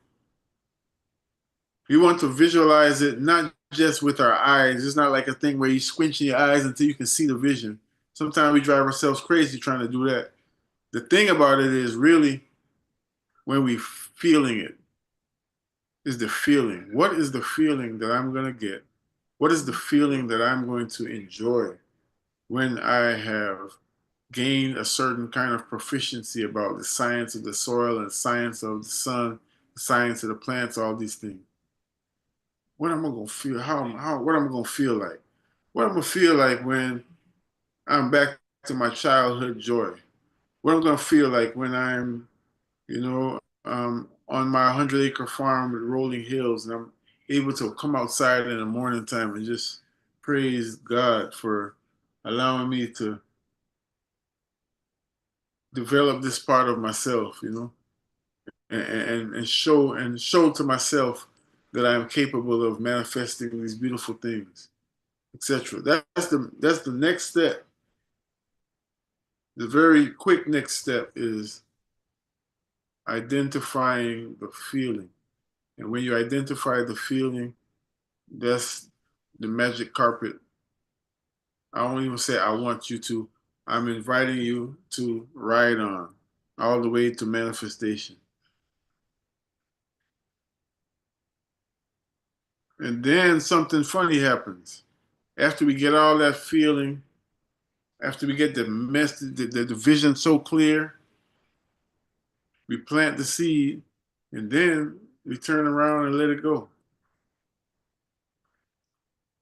visualize it, not just with our eyes. It's not like a thing where you squint your eyes until you can see the vision. Sometimes we drive ourselves crazy trying to do that. The thing about it is really when we feeling it is the feeling. What is the feeling that I'm going to get? What is the feeling that I'm going to enjoy when I have gained a certain kind of proficiency about the science of the soil and science of the sun, the science of the plants, all these things. What am I gonna feel? What am I gonna feel like? What I'm gonna feel like when I'm back to my childhood joy? What I'm gonna feel like when I'm, on my 100-acre farm with rolling hills and I'm able to come outside in the morning time and just praise God for allowing me to develop this part of myself, and show to myself that I am capable of manifesting these beautiful things, etc. That's the next step. The very quick next step is identifying the feeling. And when you identify the feeling, that's the magic carpet. I don't even say I want you to. I'm inviting you to ride on all the way to manifestation. And then something funny happens. After we get all that feeling, after we get the message, the vision so clear, we plant the seed, and then we turn around and let it go.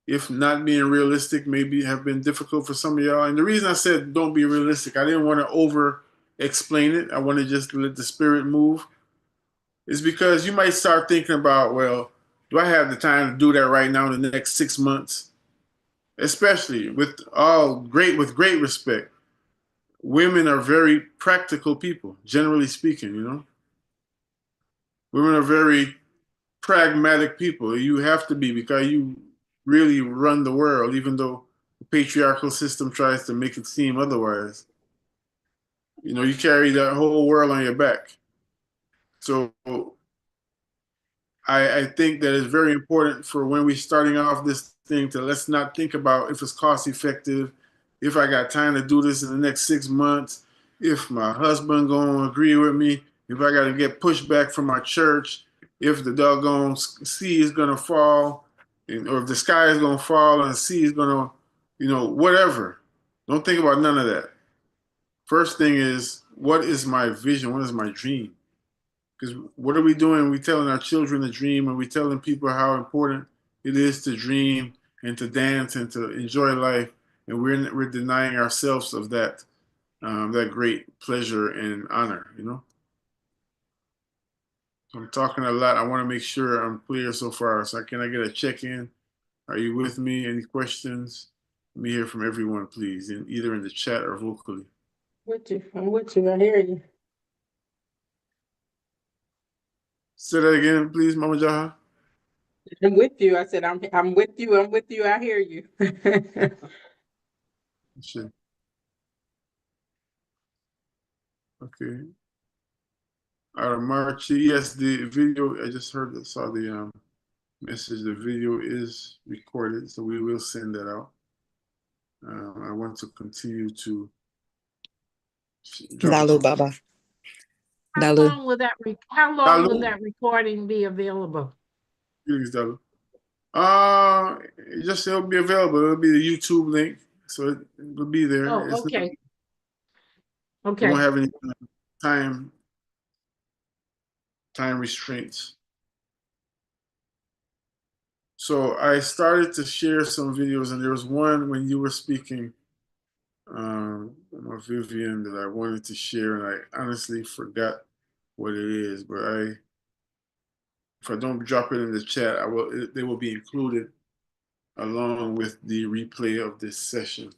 If not being realistic maybe have been difficult for some of y'all. And the reason I said don't be realistic, I didn't want to over explain it. I want to just let the spirit move. Is because you might start thinking about, well, do I have the time to do that right now in the next 6 months? Especially with great respect. Women are very practical people, generally speaking, Women are very pragmatic people. You have to be, because you really run the world, even though the patriarchal system tries to make it seem otherwise. You carry that whole world on your back. So I think that it's very important for when we're starting off this thing to let's not think about if it's cost effective, if I got time to do this in the next 6 months, if my husband gonna agree with me, if I gotta get pushback from my church, if the doggone sea is gonna fall, or if the sky is gonna fall and the sea is gonna, whatever. Don't think about none of that. First thing is, what is my vision? What is my dream? Because what are we doing? We're telling our children to dream, and we're telling people how important it is to dream and to dance and to enjoy life, and we're denying ourselves of that great pleasure and honor. I'm talking a lot. I want to make sure I'm clear so far. So can I get a check-in? Are you with me? Any questions? Let me hear from everyone, please, either in the chat or vocally. I'm with you. I hear you. Say that again, please, Mama Jaha. I'm with you. I said, I'm with you. I'm with you. I hear you. Sure. Okay. March, yes, the video, I just saw the message. The video is recorded, so we will send that out. I want to continue to. Dalu Baba. How Dalu. long will that recording be available? Please, Dalu. It'll be available. It'll be the YouTube link, so it'll be there. Oh, okay. We Okay. won't have any time restraints. So I started to share some videos, and there was one when you were speaking, Vivian, that I wanted to share, and I honestly forgot what it is. But if I don't drop it in the chat, they will be included along with the replay of this session.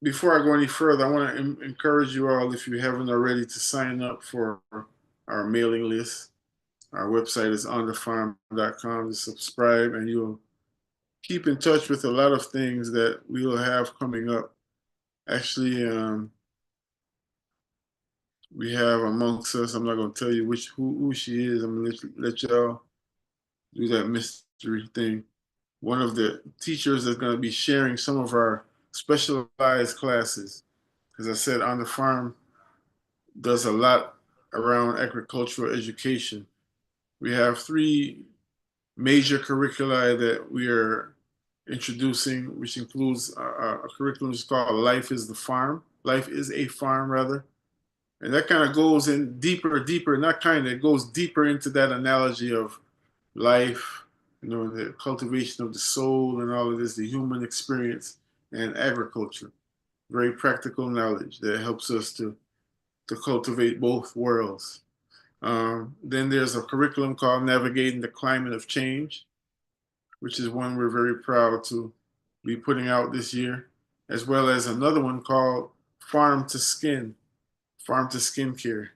Before I go any further, I want to encourage you all, if you haven't already, to sign up for our mailing list. Our website is onthefarm.com to subscribe, and you'll keep in touch with a lot of things that we will have coming up. Actually, we have amongst us, I'm not going to tell you who she is. I'm going to let y'all do that mystery thing. One of the teachers that's going to be sharing some of our specialized classes. As I said, On the Farm does a lot around agricultural education. We have 3 major curricula that we are introducing, which includes a curriculum that's called Life is the Farm. Life is a Farm, rather. And that kind of goes in deeper, not kind of, it goes deeper into that analogy of life, the cultivation of the soul and all of this, the human experience and agriculture. Very practical knowledge that helps us to cultivate both worlds. Then there's a curriculum called Navigating the Climate of Change, which is one we're very proud to be putting out this year, as well as another one called Farm to Skin, Farm to Skincare,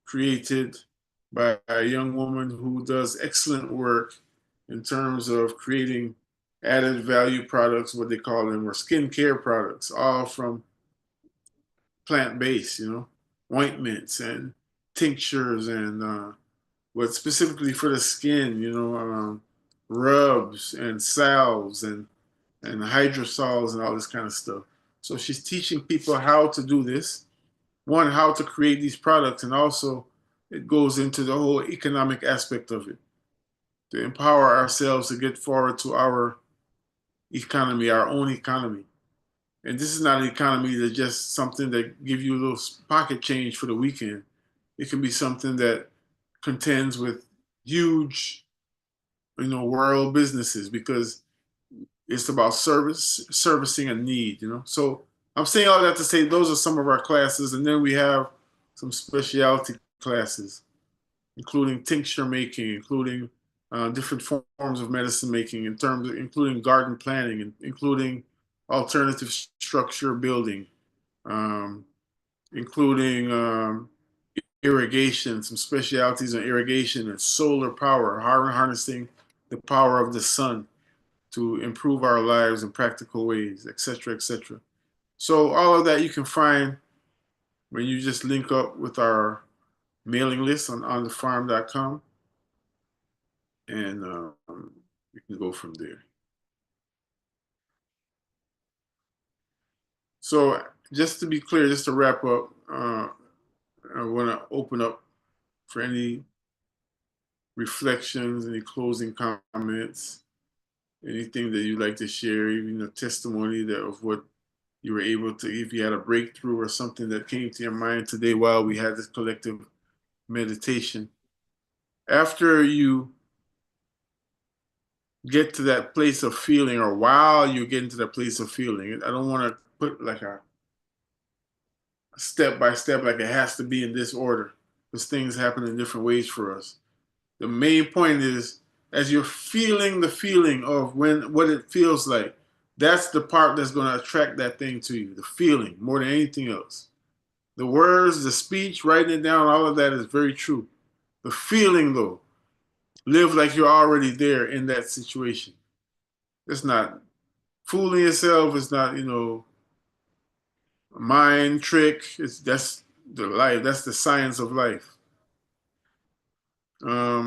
created by a young woman who does excellent work in terms of creating added value products, what they call them, or skincare products, all from plant-based, ointments and tinctures and what specifically for the skin, rubs and salves and hydrosols and all this kind of stuff. So she's teaching people how to do this. One, how to create these products, and also it goes into the whole economic aspect of it, to empower ourselves to get forward to our economy, our own economy. And this is not an economy that's just something that gives you a little pocket change for the weekend. It can be something that contends with huge, world businesses, because it's about servicing a need, So I'm saying all that to say those are some of our classes. And then we have some specialty classes, including tincture making, including different forms of medicine making, including garden planning, and including alternative structure building, including irrigation, some specialties in irrigation and solar power, harnessing the power of the sun to improve our lives in practical ways, etc., etc. So all of that you can find when you just link up with our mailing list on onthefarm.com, and you can go from there. So just to be clear, just to wrap up, I want to open up for any reflections, any closing comments, anything that you'd like to share, even a testimony of what you were able to, if you had a breakthrough or something that came to your mind today while we had this collective meditation. After you get to that place of feeling, or while you get into that place of feeling, I don't want to put like a step by step, like it has to be in this order, because things happen in different ways for us. The main point is, as you're feeling the feeling of what it feels like, that's the part that's going to attract that thing to you, the feeling, more than anything else. The words, the speech, writing it down, all of that is very true. The feeling, though, live like you're already there in that situation. It's not fooling yourself. It's not, a mind trick. That's the life. That's the science of life.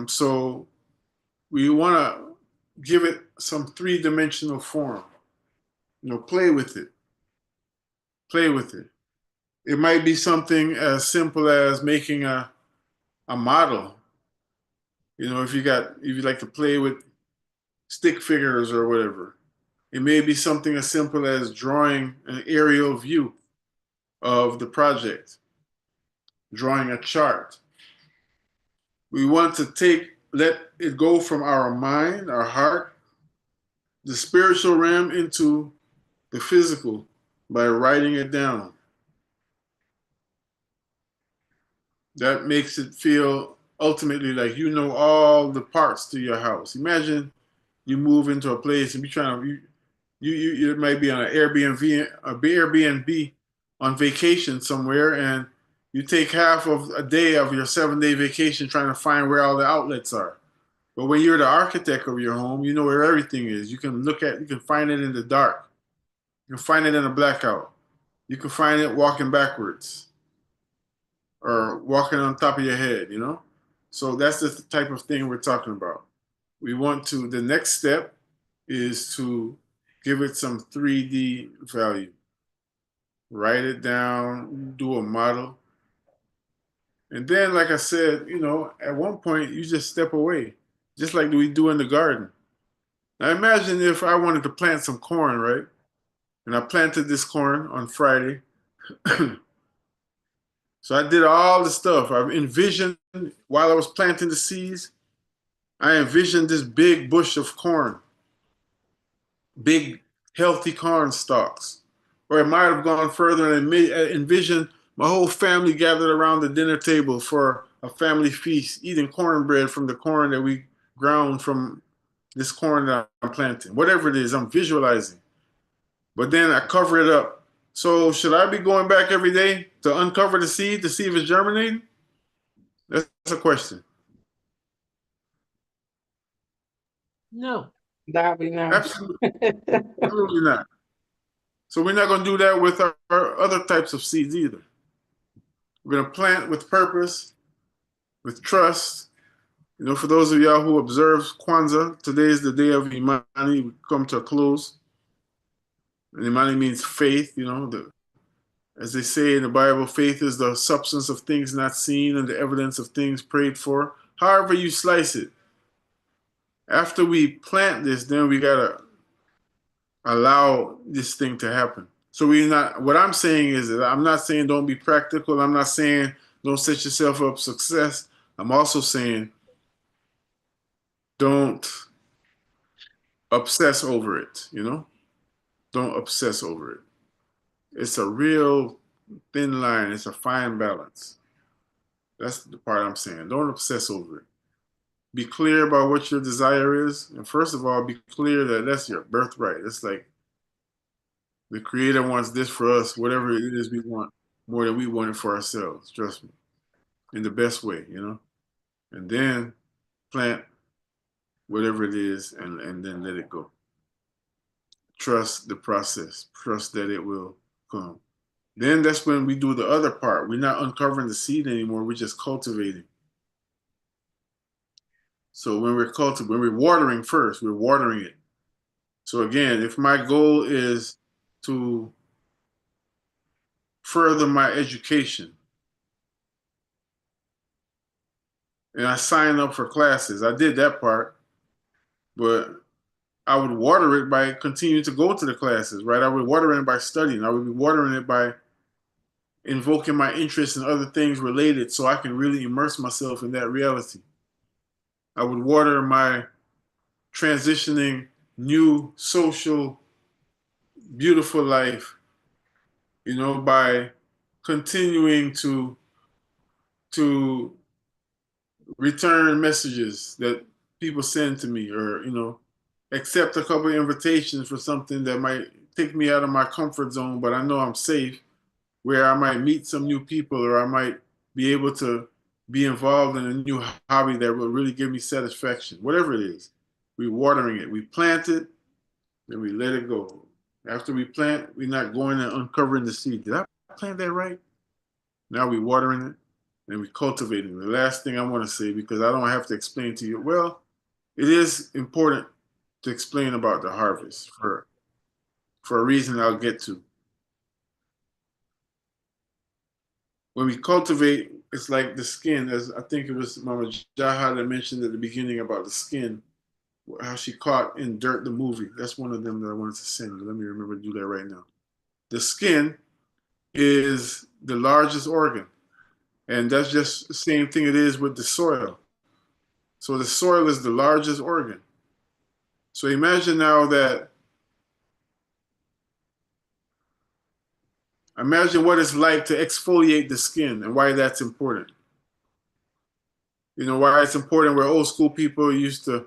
So we want to give it some three-dimensional form. Play with it. Play with it. It might be something as simple as making a model. If you like to play with stick figures or whatever. It may be something as simple as drawing an aerial view of the project, drawing a chart. We want to let it go from our mind, our heart, the spiritual realm into the physical by writing it down. That makes it feel ultimately like you know all the parts to your house. Imagine you move into a place and you might be on an Airbnb on vacation somewhere, and you take half of a day of your 7-day vacation trying to find where all the outlets are. But when you're the architect of your home, you know where everything is. You can find it in the dark. You can find it in a blackout. You can find it walking backwards or walking on top of your head, So that's the type of thing we're talking about. The next step is to give it some 3D value. Write it down, do a model. And then, like I said, at one point, you just step away, just like we do in the garden. Now imagine if I wanted to plant some corn, right? And I planted this corn on Friday. So I did all the stuff. I envisioned, while I was planting the seeds, I envisioned this big bush of corn, big healthy corn stalks. Or it might have gone further and envisioned my whole family gathered around the dinner table for a family feast, eating cornbread from the corn that we ground from this corn that I'm planting. Whatever it is, I'm visualizing. But then I cover it up. So should I be going back every day to uncover the seed to see if it's germinating? That's a question. No. That we know. Absolutely not. So we're not going to do that with our other types of seeds either. We're going to plant with purpose, with trust. You know, for those of y'all who observe Kwanzaa, today is the day of Imani. We come to a close. And Imani means faith, you know. As they say in the Bible, faith is the substance of things not seen and the evidence of things prayed for. However you slice it. After we plant this, then we got to allow this thing to happen. So what I'm saying is that I'm not saying don't be practical. I'm not saying don't set yourself up for success. I'm also saying don't obsess over it, you know? Don't obsess over it. It's a real thin line. It's a fine balance. That's the part I'm saying. Don't obsess over it. Be clear about what your desire is. And first of all, be clear that that's your birthright. It's like the Creator wants this for us, whatever it is we want, more than we want it for ourselves. Trust me. In the best way, you know? And then plant whatever it is and then let it go. Trust the process. Trust that it will come. Then that's when we do the other part. We're not uncovering the seed anymore. We're just cultivating. So when we're watering first, we're watering it. So again, if my goal is to further my education, and I sign up for classes, I did that part, but I would water it by continuing to go to the classes, right? I would water it by studying. I would be watering it by invoking my interest in other things related so I can really immerse myself in that reality. I would water my transitioning new social, beautiful life, you know, by continuing to return messages that people send to me, or, you know, accept a couple of invitations for something that might take me out of my comfort zone, but I know I'm safe, where I might meet some new people, or I might be able to be involved in a new hobby that will really give me satisfaction. Whatever it is, we're watering it. We plant it, then we let it go. After we plant, we're not going and uncovering the seed. Did I plant that right? Now we're watering it, and we're cultivating. The last thing I want to say, because I don't have to explain to you, well, it is important to explain about the harvest for a reason I'll get to. When we cultivate, it's like the skin, as I think it was Mama Jaha that mentioned at the beginning about the skin, how she caught in Dirt the movie. That's one of them that I wanted to send. Let me remember to do that right now. The skin is the largest organ. And that's just the same thing it is with the soil. So the soil is the largest organ. So imagine now that, imagine what it's like to exfoliate the skin and why that's important. You know, why it's important where old school people used to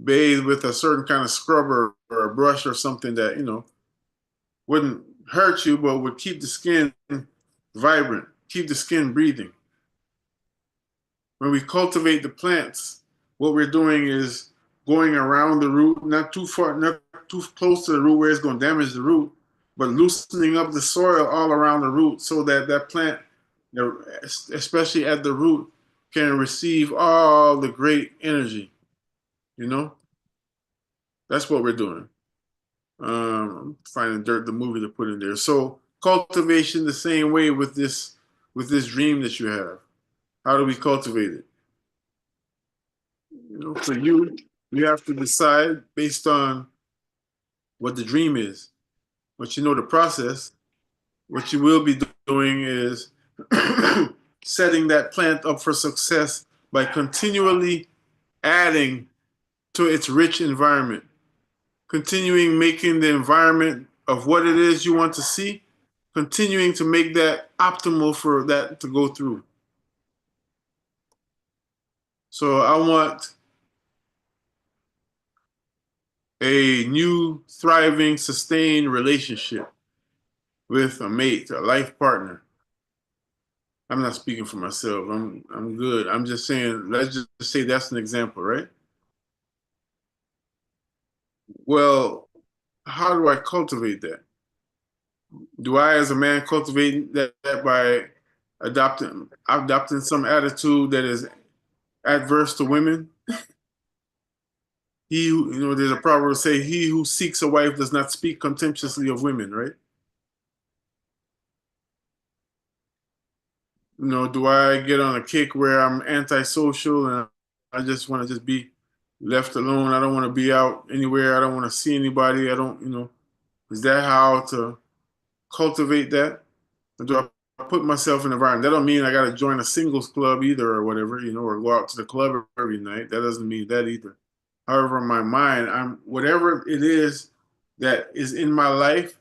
bathe with a certain kind of scrubber or a brush or something that, you know, wouldn't hurt you, but would keep the skin vibrant, keep the skin breathing. When we cultivate the plants, what we're doing is going around the root, not too far, not too close to the root where it's going to damage the root, but loosening up the soil all around the root so that that plant, especially at the root, can receive all the great energy. You know, that's what we're doing. I'm finding Dirt the movie to put in there. So cultivation the same way with this dream that you have. How do we cultivate it? You know, for you, You have to decide based on what the dream is. But you know the process. What you will be doing is setting that plant up for success by continually adding to its rich environment, continuing making the environment of what it is you want to see, continuing to make that optimal for that to go through. So I want a new, thriving, sustained relationship with a mate, a life partner. I'm not speaking for myself. I'm good. I'm just saying, let's just say that's an example, right? Well, how do I cultivate that? Do I, as a man, cultivate that by adopting some attitude that is adverse to women? There's a proverb say, he who seeks a wife does not speak contemptuously of women, right? Do I get on a kick where I'm antisocial and I just want to just be left alone? I don't want to be out anywhere. I don't want to see anybody. Is that how to cultivate that? Or do I put myself in an environment? That don't mean I got to join a singles club either or whatever, or go out to the club every night. That doesn't mean that either. However, in my mind, whatever it is that is in my life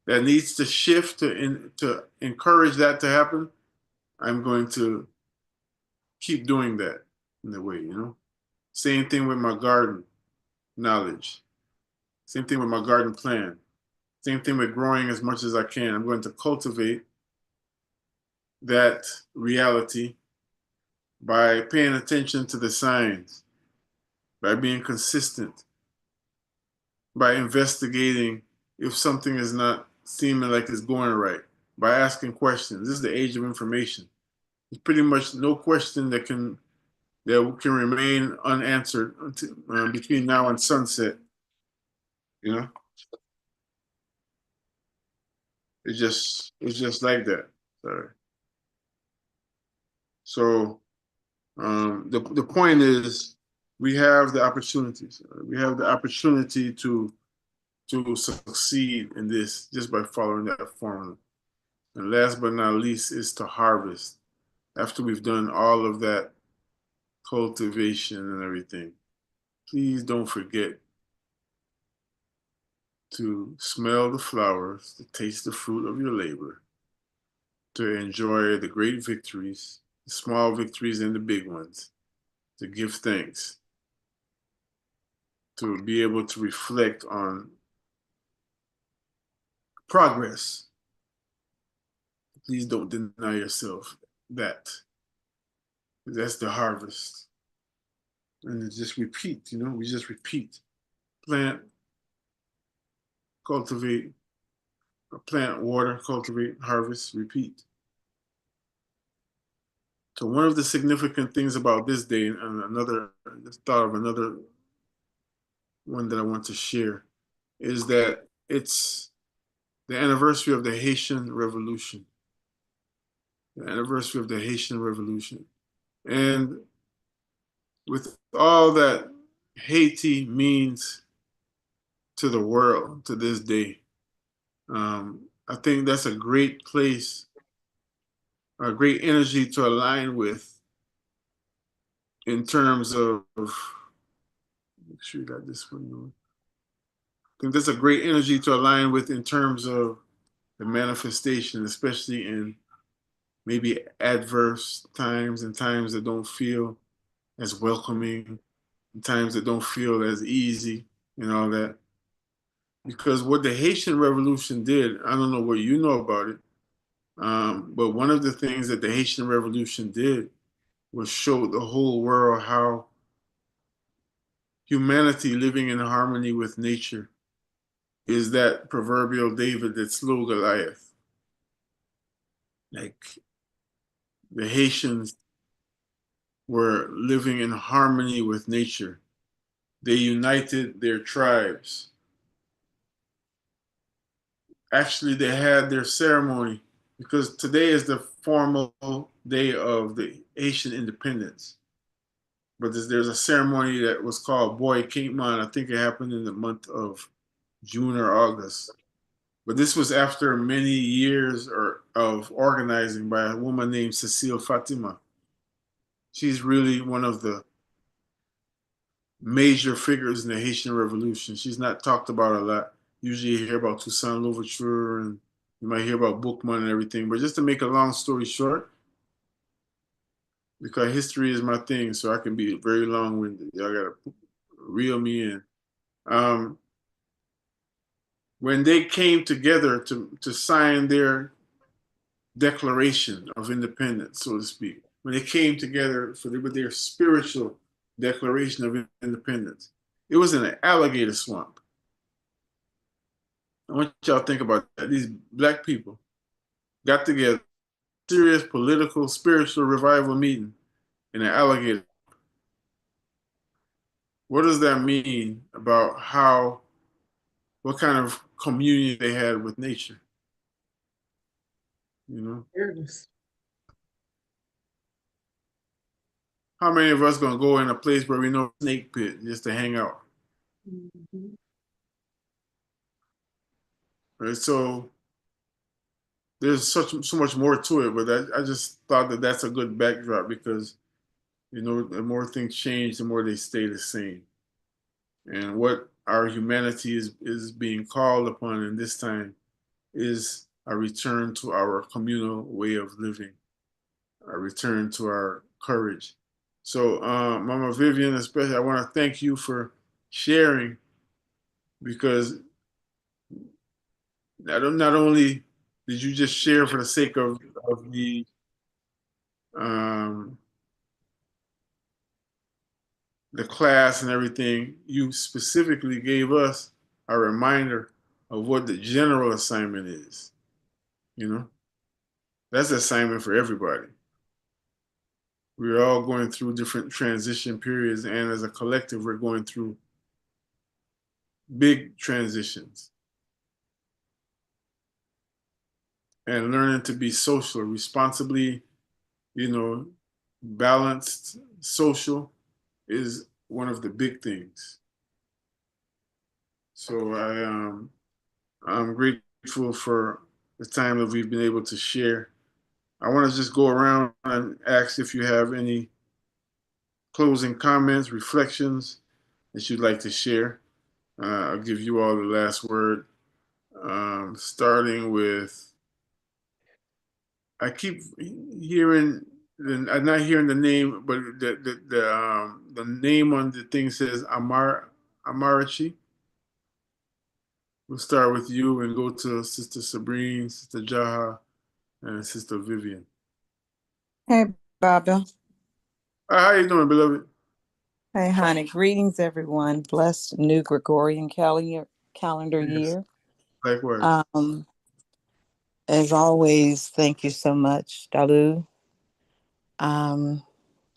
that needs to shift to encourage that to happen, I'm going to keep doing that in a way, Same thing with my garden knowledge. Same thing with my garden plan. Same thing with growing as much as I can. I'm going to cultivate that reality by paying attention to the signs, by being consistent, by investigating if something is not seeming like it's going right, by asking questions. This is the age of information. There's pretty much no question that can remain unanswered until, between now and sunset. It's just like that. Sorry. So the point is, we have the opportunities. We have the opportunity to succeed in this just by following that formula. And last but not least is to harvest. After we've done all of that cultivation and everything, please don't forget to smell the flowers, to taste the fruit of your labor, to enjoy the great victories, the small victories and the big ones, to give thanks, to be able to reflect on progress. Please don't deny yourself that. That's the harvest. And just repeat, we just repeat. Plant, cultivate, plant, water, cultivate, harvest, repeat. So one of the significant things about this day, and just thought of another one that I want to share, is that it's the anniversary of the Haitian Revolution. The anniversary of the Haitian Revolution. And with all that Haiti means to the world to this day, I think that's a great place, a great energy to align with in terms of, make sure you got this one going. I think that's a great energy to align with in terms of the manifestation, especially in maybe adverse times and times that don't feel as welcoming, and times that don't feel as easy and all that. Because what the Haitian Revolution did, I don't know what you know about it, but one of the things that the Haitian Revolution did was show the whole world how humanity living in harmony with nature is that proverbial David that slew Goliath. Like, the Haitians were living in harmony with nature. They united their tribes. Actually, they had their ceremony because today is the formal day of the Haitian independence. but there's a ceremony that was called Boy Cape Man. I think it happened in the month of June or August. But this was after many years of organizing by a woman named Cecile Fatima. She's really one of the major figures in the Haitian Revolution. She's not talked about a lot. Usually you hear about Toussaint Louverture and you might hear about Boukman and everything. But just to make a long story short, because history is my thing, so I can be very long-winded. Y'all gotta reel me in. When they came together to sign their Declaration of Independence, so to speak, when they came together with their spiritual Declaration of Independence, it was in an alligator swamp. I want y'all to think about that. These black people got together, serious political, spiritual revival meeting in an alligator. What does that mean about what kind of communion they had with nature? You know? Fairness. How many of us gonna go in a place where we know snake pit just to hang out? Mhm. Right? So there's so much more to it, but I just thought that that's a good backdrop because, you know, the more things change, the more they stay the same. And what our humanity is being called upon in this time is a return to our communal way of living, a return to our courage. So, Mama Vivian, especially, I want to thank you for sharing because not only did you just share for the sake of um, the class and everything, you specifically gave us a reminder of what the general assignment is. You know, that's the assignment for everybody. We're all going through different transition periods, and as a collective, we're going through big transitions. And learning to be social, responsibly, you know, balanced, social is one of the big things. So I'm grateful for the time that we've been able to share. I want to just go around and ask if you have any closing comments, reflections that you'd like to share. I'll give you all the last word. Starting with, I keep hearing, I'm not hearing the name, but the name on the thing says Amarachi. We'll start with you and go to Sister Sabrine, Sister Jaha, and Sister Vivian. Hey, Baba. How you doing, beloved? Hey, honey. Greetings, everyone. Blessed new Gregorian calendar Yes, year. likewise. As always, thank you so much, Dalu. I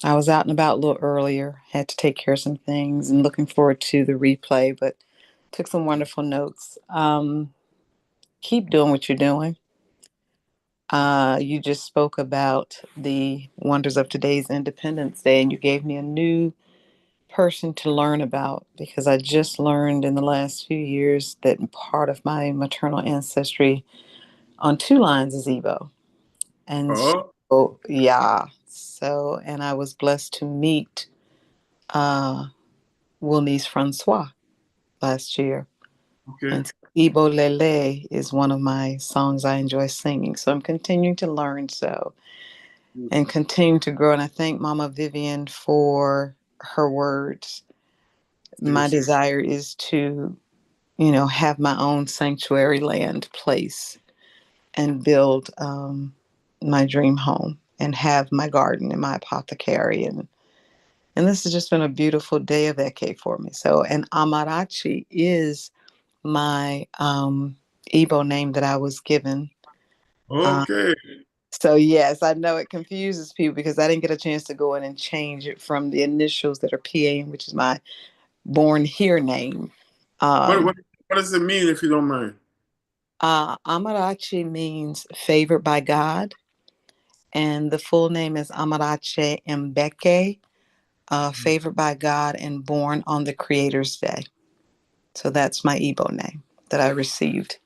was out and about a little earlier, had to take care of some things and looking forward to the replay, but took some wonderful notes. Keep doing what you're doing. You just spoke about the wonders of today's Independence Day, and you gave me a new person to learn about because I just learned in the last few years that part of my maternal ancestry on two lines is Igbo. And so, yeah. So, and I was blessed to meet Wilnese Francois last year. Okay. And Igbo Lele is one of my songs I enjoy singing. So I'm continuing to learn and continue to grow. And I thank Mama Vivian for her words. My desire is to, have my own sanctuary land place and build my dream home and have my garden and my apothecary. And this has just been a beautiful day of Eke for me. So, and Amarachi is my Igbo name that I was given. Okay. So yes, I know it confuses people because I didn't get a chance to go in and change it from the initials that are PA, which is my born here name. What does it mean, if you don't mind? Amarachi means favored by God, and the full name is Amarachi Mbeke favored by God, and born on the Creator's Day. So that's my Igbo name that I received.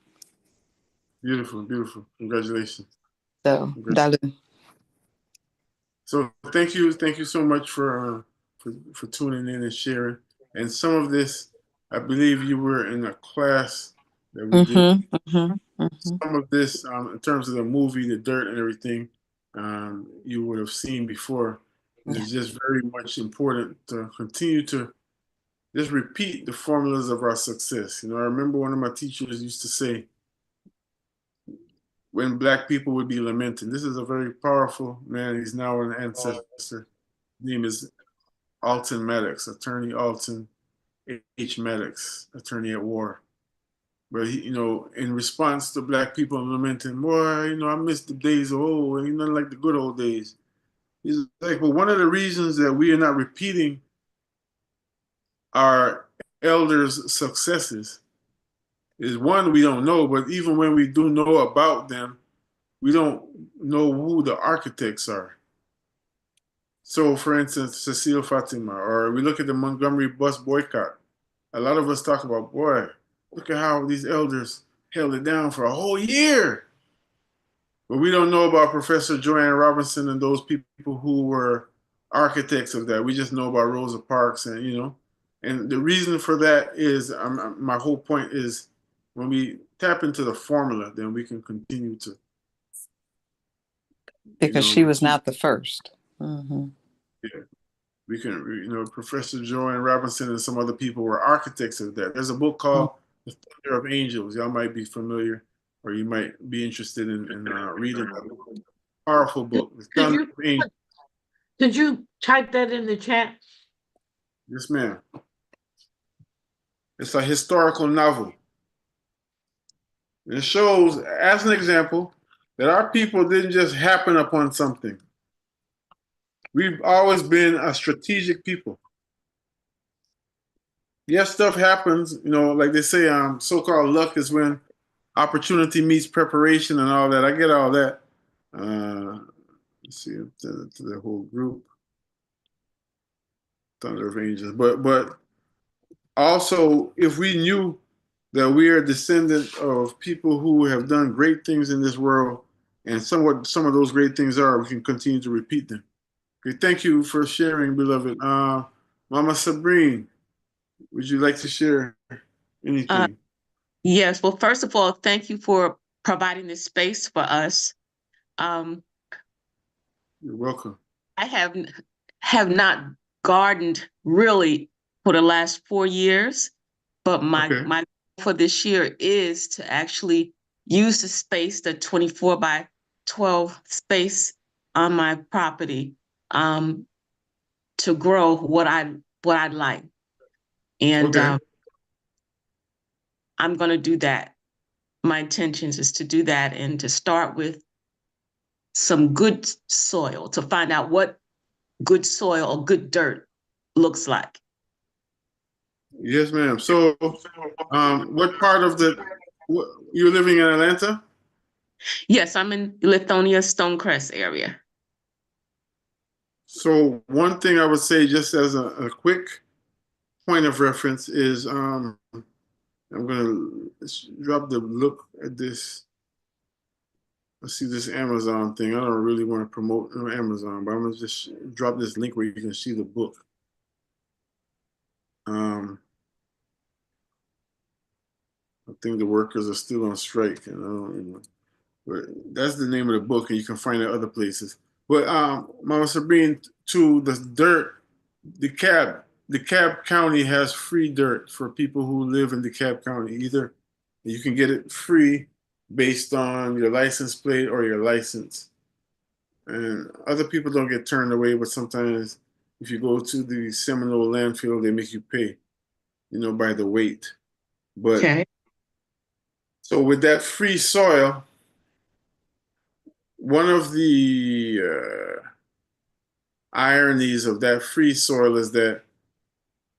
Beautiful, beautiful. Congratulations. So, Dalu. So thank you so much for tuning in and sharing. And some of this, I believe you were in a class that we did. Some of this, in terms of the movie, The Dirt and everything, you would have seen before. And it's just very much important to continue to just repeat the formulas of our success. You know, I remember one of my teachers used to say, when Black people would be lamenting. This is a very powerful man. He's now an ancestor. His name is Alton Maddox, Attorney Alton H. Maddox, attorney at war. But he, you know, in response to Black people lamenting, boy, you know, I miss the days of old, and nothing like the good old days. He's like, well, one of the reasons that we are not repeating our elders' successes is, one, we don't know, but even when we do know about them, we don't know who the architects are. So, for instance, Cecile Fatima, or we look at the Montgomery bus boycott. A lot of us talk about, boy, look at how these elders held it down for a whole year. But we don't know about Professor Joanne Robinson and those people who were architects of that. We just know about Rosa Parks, and you know. And the reason for that is, my whole point is, when we tap into the formula, then we can continue to. Because she was not the first. Yeah. We can, you know, Professor Joanne Robinson and some other people were architects of that. There's a book called The Thunder of Angels. Y'all might be familiar, or you might be interested in reading that book. Powerful book. The Thunder of Angels. Could you type that in the chat? Yes, ma'am. It's a historical novel. It shows, as an example, that our people didn't just happen upon something. We've always been a strategic people. Yes, stuff happens, you know, like they say, so-called luck is when opportunity meets preparation and all that. I get all that. Let's see, to the whole group. Thunder of Angels. But also, if we knew that we are descendant of people who have done great things in this world, and some of those great things are, we can continue to repeat them. Okay, thank you for sharing, beloved. Mama Sabrine, would you like to share anything? Yes. Well, first of all, thank you for providing this space for us. You're welcome. I have not gardened really for the last 4 years, but my goal for this year is to actually use the space, the 24 by 12 space on my property, to grow what I'd like. And I'm going to do that. My intentions is to do that, and to start with some good soil, to find out what good soil or good dirt looks like. Yes, ma'am. So what part of you're living in Atlanta? Yes, I'm in Lithonia, Stonecrest area. So one thing I would say, just as a quick point of reference, is I'm going to drop the look at this. I see this Amazon thing. I don't really want to promote Amazon, but I'm going to just drop this link where you can see the book. I think the workers are still on strike, and but that's the name of the book, and you can find it other places. But Mama Sabrine, to the dirt, DeKalb County has free dirt for people who live in DeKalb County. Either you can get it free based on your license plate or your license. And other people don't get turned away, but sometimes if you go to the Seminole landfill, they make you pay, you know, by the weight. But so with that free soil, one of the ironies of that free soil is that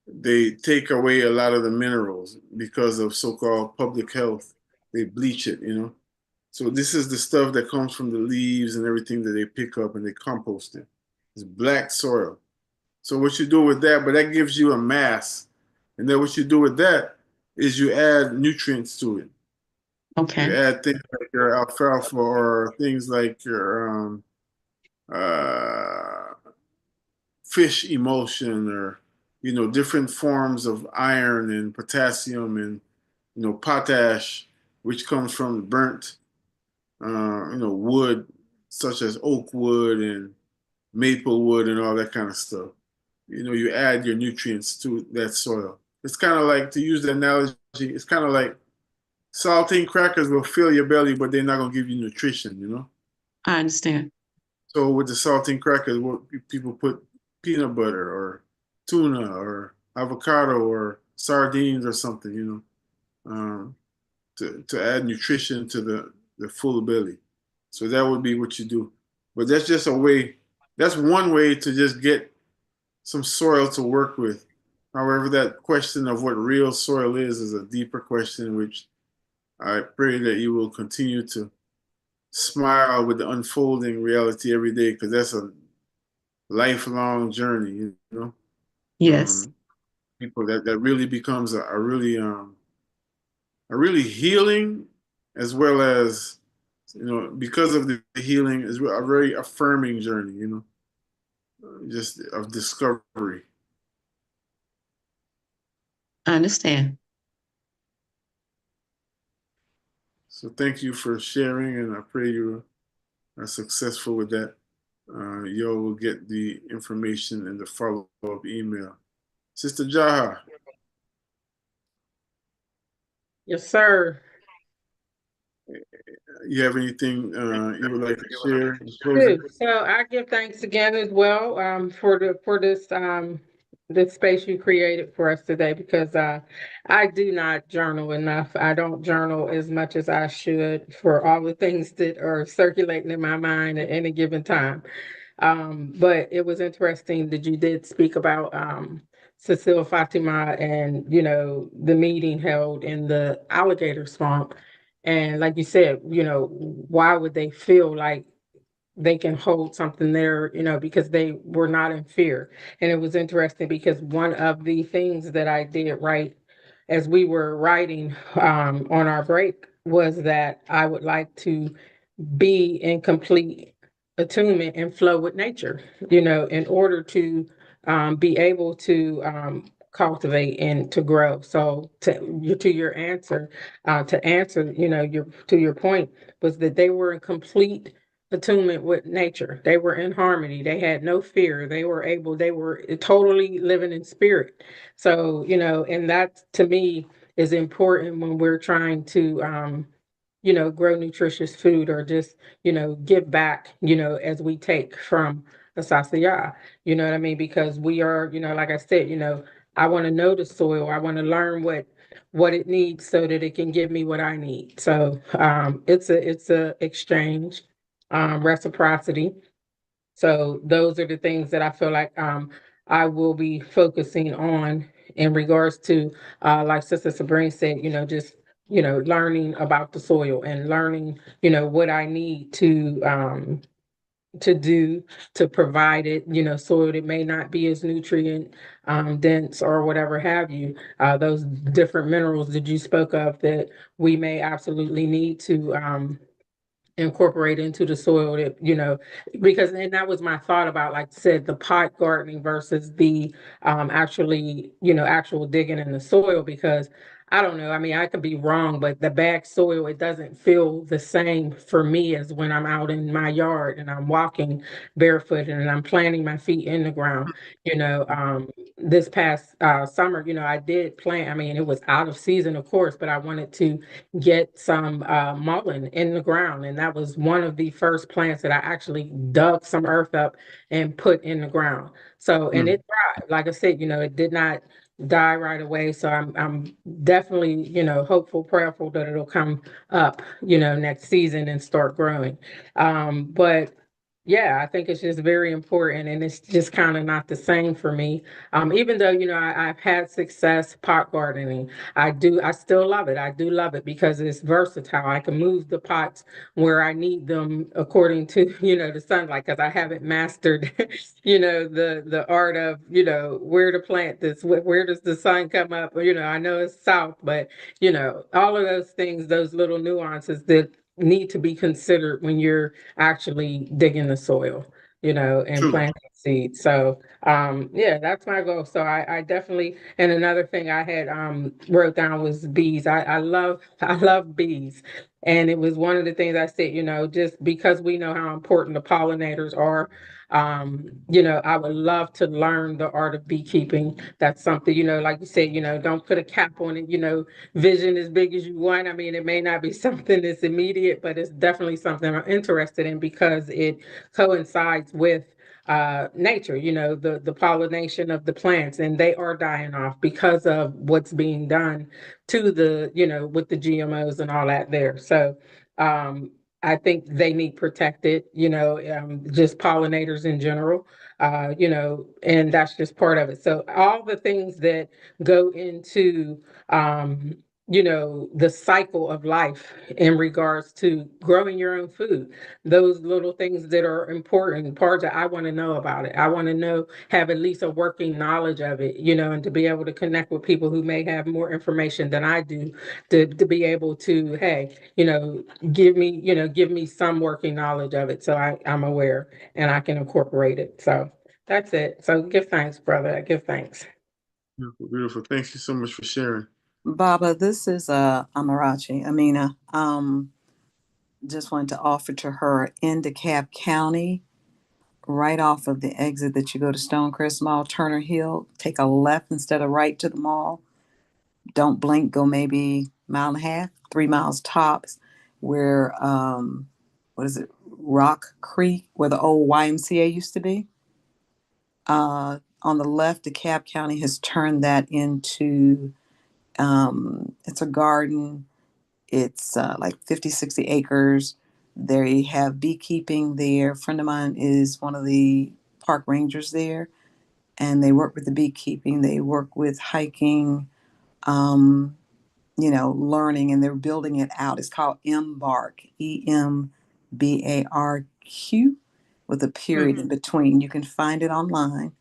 they take away a lot of the minerals because of so-called public health. They bleach it, you know. So this is the stuff that comes from the leaves and everything that they pick up and they compost it. It's black soil. So what you do with that, but that gives you a mass. And then what you do with that is you add nutrients to it. Okay. You add things like your alfalfa or things like your fish emulsion or, different forms of iron and potassium and, potash, which comes from burnt, wood, such as oak wood and maple wood and all that kind of stuff. You add your nutrients to that soil. It's kind of like, to use the analogy, it's kind of like saltine crackers will fill your belly, but they're not going to give you nutrition, I understand. So with the saltine crackers, people put peanut butter or tuna or avocado or sardines or something, to add nutrition to the full belly. So that would be what you do. But that's just a way, that's one way to just get some soil to work with. However, that question of what real soil is a deeper question, which I pray that you will continue to smile with the unfolding reality every day, because that's a lifelong journey, Yes. People that really becomes a really healing, as well as, because of the healing, is a very affirming journey, just of discovery. I understand. So thank you for sharing, and I pray you are successful with that. Y'all will get the information in the follow-up email. Sister Jaha. Yes, sir. You have anything you would like to share? Good. So I give thanks again as well for this space you created for us today, because I do not journal enough. I don't journal as much as I should for all the things that are circulating in my mind at any given time. But it was interesting that you did speak about Cecile Fatima and the meeting held in the alligator swamp. And like you said, why would they feel like they can hold something there, because they were not in fear. And it was interesting because one of the things that I did write as we were writing on our break was that I would like to be in complete attunement and flow with nature, in order to be able to cultivate and to grow. So to your answer, to answer, your point was that they were in complete attunement with nature. They were in harmony. They had no fear. They were totally living in spirit. So, and that to me is important when we're trying to grow nutritious food, or just, give back, as we take from Asasiya, you know what I mean? Because we are, like I said, I want to know the soil. I want to learn what it needs so that it can give me what I need. So it's a exchange, reciprocity. So those are the things that I feel like I will be focusing on in regards to, like Sister Sabrina said, just learning about the soil and learning, what I need to do to provide it, soil that may not be as nutrient dense or whatever have you. Those different minerals that you spoke of that we may absolutely need to incorporate into the soil, that because, and that was my thought about, like I said, the pot gardening versus the actually actual digging in the soil, because I don't know, I mean, I could be wrong, but the bagged soil, it doesn't feel the same for me as when I'm out in my yard and I'm walking barefoot and I'm planting my feet in the ground. This past summer, I did plant, I mean, it was out of season, of course, but I wanted to get some mullein in the ground. And that was one of the first plants that I actually dug some earth up and put in the ground. So, and it thrived. Like I said, it did not die right away. So I'm definitely, hopeful, prayerful that it'll come up, next season and start growing. But Yeah, I think it's just very important, and it's just kind of not the same for me. Even though, I've had success pot gardening, I still love it. I do love it because it's versatile. I can move the pots where I need them according to, the sunlight, because I haven't mastered, the art of, where to plant this, where does the sun come up? I know it's south, but, all of those things, those little nuances that need to be considered when you're actually digging the soil, and True. planting seeds. So, yeah, that's my goal. So I definitely, and another thing I had, wrote down was bees. I love, I love bees. And it was one of the things I said, just because we know how important the pollinators are, I would love to learn the art of beekeeping. That's something, like you said, don't put a cap on it, vision as big as you want. I mean, it may not be something that's immediate, but it's definitely something I'm interested in because it coincides with nature, the pollination of the plants, and they are dying off because of what's being done to the, with the GMOs and all that there. So I think they need protected, just pollinators in general, and that's just part of it. So all the things that go into, the cycle of life in regards to growing your own food, those little things that are important parts that I want to know about it. I want to know, have at least a working knowledge of it, and to be able to connect with people who may have more information than I do to be able to, hey, give me some working knowledge of it so I'm aware and I can incorporate it. So that's it. So give thanks, brother. Give thanks. Beautiful, beautiful. Thank you so much for sharing. Baba, this is Amarachi, Amina. Just wanted to offer to her in DeKalb County, right off of the exit that you go to Stonecrest Mall, Turner Hill. Take a left instead of right to the mall. Don't blink, go maybe 1.5 miles, 3 miles tops, where what is it, Rock Creek, where the old YMCA used to be. On the left, DeKalb County has turned that into it's a garden. It's like 50, 60 acres. They have beekeeping there. A friend of mine is one of the park rangers there, and they work with the beekeeping. They work with hiking, learning, and they're building it out. It's called Embark, EMBARQ, with a period in between. You can find it online.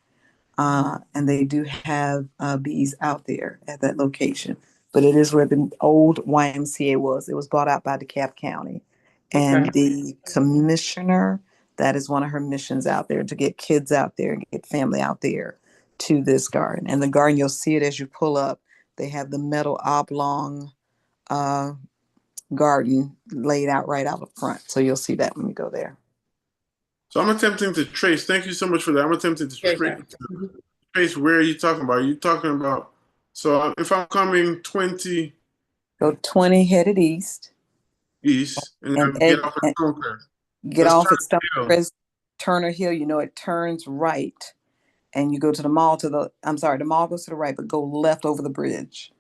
And they do have bees out there at that location. But it is where the old YMCA was. It was bought out by DeKalb County. And the commissioner, that is one of her missions out there, to get kids out there and get family out there to this garden. And the garden, you'll see it as you pull up. They have the metal oblong garden laid out right out front. So you'll see that when you go there. So I'm attempting to trace. Thank you so much for that. I'm attempting to trace where you're talking about. You're talking about. So if I'm coming 20. Go 20 headed east. East, and then get off at Stonecrest. Get off at Stonecrest, Turner Hill. It turns right, and you go to the mall. The mall goes to the right, but go left over the bridge.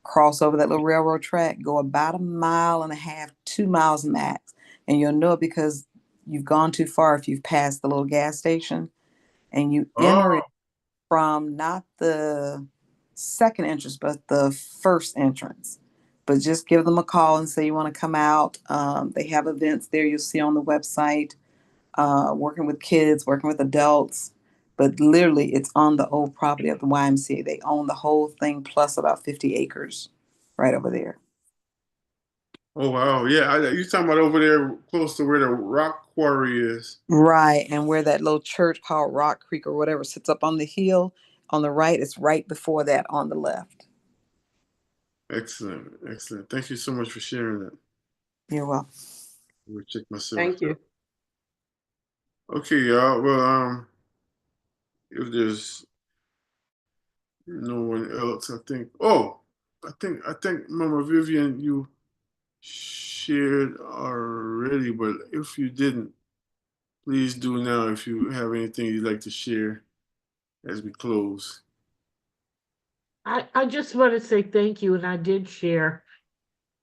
Cross over that little railroad track. Go about 1.5 miles, 2 miles max, and you'll know it because you've gone too far if you've passed the little gas station, and you enter it from not the second entrance, but the first entrance. But just give them a call and say you want to come out. They have events there you'll see on the website, working with kids, working with adults. But literally, it's on the old property of the YMCA. They own the whole thing plus about 50 acres right over there. Oh, wow. Yeah, you're talking about over there close to where the rock quarry is. Right, and where that little church called Rock Creek or whatever sits up on the hill on the right, it's right before that on the left. Excellent, excellent. Thank you so much for sharing that. You're welcome. We'll check myself. Thank you. Okay, y'all. Well, if there's no one else, I think Mama Vivian, you shared already, but if you didn't, please do now if you have anything you'd like to share as we close. I just want to say thank you, and I did share.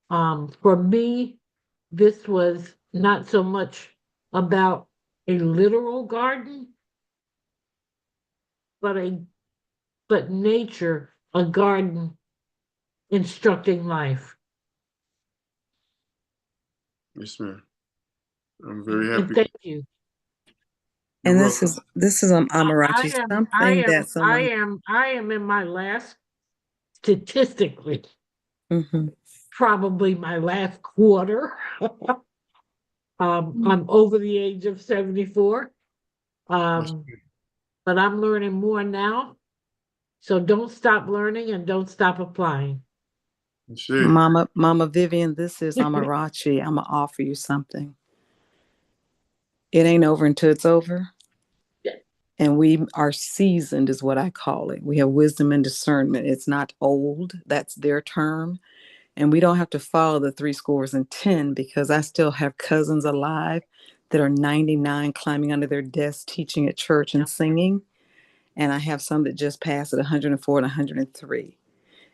For me, this was not so much about a literal garden, but nature, a garden instructing life. Yes, ma'am. I'm very And happy. thank you. You're And welcome. this is Amarachi, something that someone. I am in my last, statistically, Mhm. probably my last quarter. I'm over the age of 74. But I'm learning more now. So don't stop learning and don't stop applying. Mama Vivian, this is Amarachi. I'm gonna offer you something. It ain't over until it's over. And we are seasoned, is what I call it. We have wisdom and discernment. It's not old, that's their term. And we don't have to follow the 70 because I still have cousins alive that are 99 climbing under their desks, teaching at church and singing. And I have some that just passed at 104 and 103.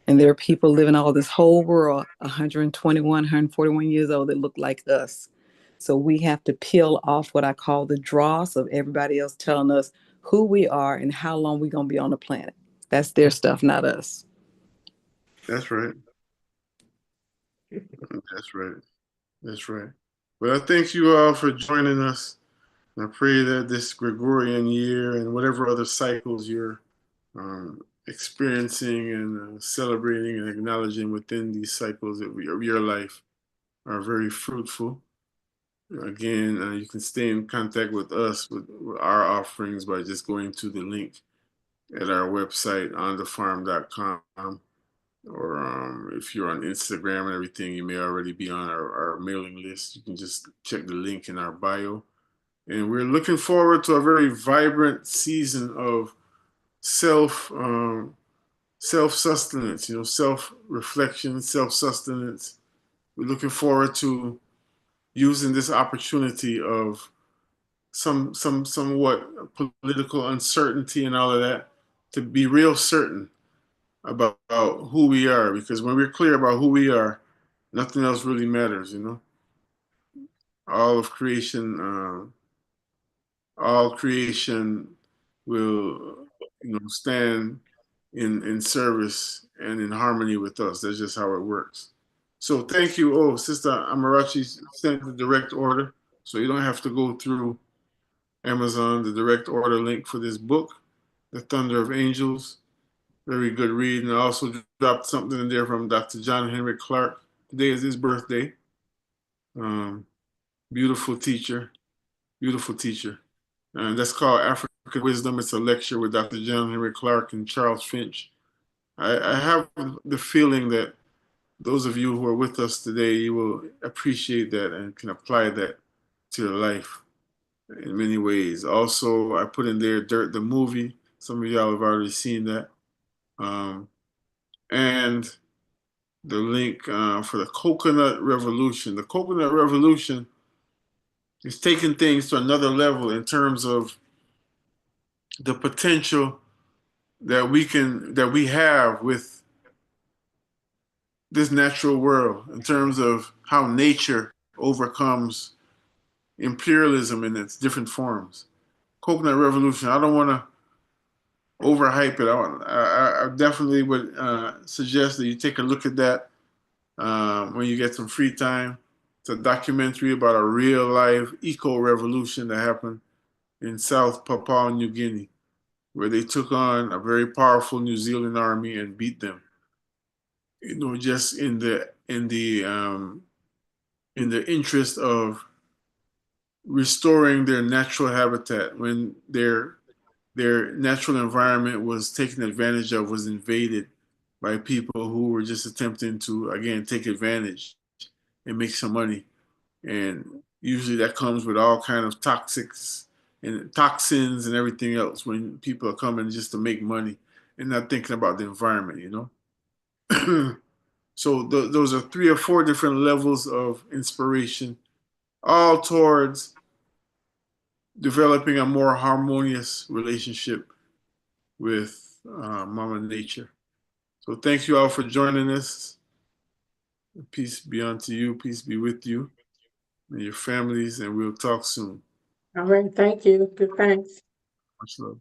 And there are people living all this whole world, 121, 141 years old, that look like us. So we have to peel off what I call the dross of everybody else telling us who we are and how long we're going to be on the planet. That's their stuff, not us. That's right. That's right. That's right. Well, I thank you all for joining us. I pray that this Gregorian year and whatever other cycles you're experiencing and celebrating and acknowledging within these cycles of your life are very fruitful. Again, you can stay in contact with us with our offerings by just going to the link at our website, onthefarm.com. Or if you're on Instagram and everything, you may already be on our mailing list. You can just check the link in our bio. And we're looking forward to a very vibrant season of self-sustenance, self-reflection, self-sustenance. We're looking forward to using this opportunity of somewhat political uncertainty and all of that to be real certain about who we are, because when we're clear about who we are, nothing else really matters, all of creation, all creation will, stand in service and in harmony with us. That's just how it works. So thank you. Oh, Sister Amarachi sent the direct order, so you don't have to go through Amazon, the direct order link for this book, The Thunder of Angels. Very good read. And I also dropped something in there from Dr. John Henry Clark. Today is his birthday. Beautiful teacher. Beautiful teacher. And that's called African Wisdom. It's a lecture with Dr. John Henry Clark and Charles Finch. I have the feeling that those of you who are with us today, you will appreciate that and can apply that to your life in many ways. Also, I put in there Dirt the movie. Some of y'all have already seen that. And the link for the Coconut Revolution. The Coconut Revolution is taking things to another level in terms of the potential that we have with this natural world, in terms of how nature overcomes imperialism in its different forms. Coconut Revolution, I don't want to overhype it. I definitely would suggest that you take a look at that when you get some free time. It's a documentary about a real life eco-revolution that happened in South Papua New Guinea, where they took on a very powerful New Zealand army and beat them. Just in the interest of restoring their natural habitat when their natural environment was taken advantage of, was invaded by people who were just attempting to, again, take advantage and make some money. And usually that comes with all kind of toxins and everything else when people are coming just to make money and not thinking about the environment, So those are 3 or 4 different levels of inspiration, all towards developing a more harmonious relationship with Mama Nature. So thank you all for joining us. Peace be unto you. Peace be with you and your families, and we'll talk soon. All right, thank you. Good, thanks. Much love.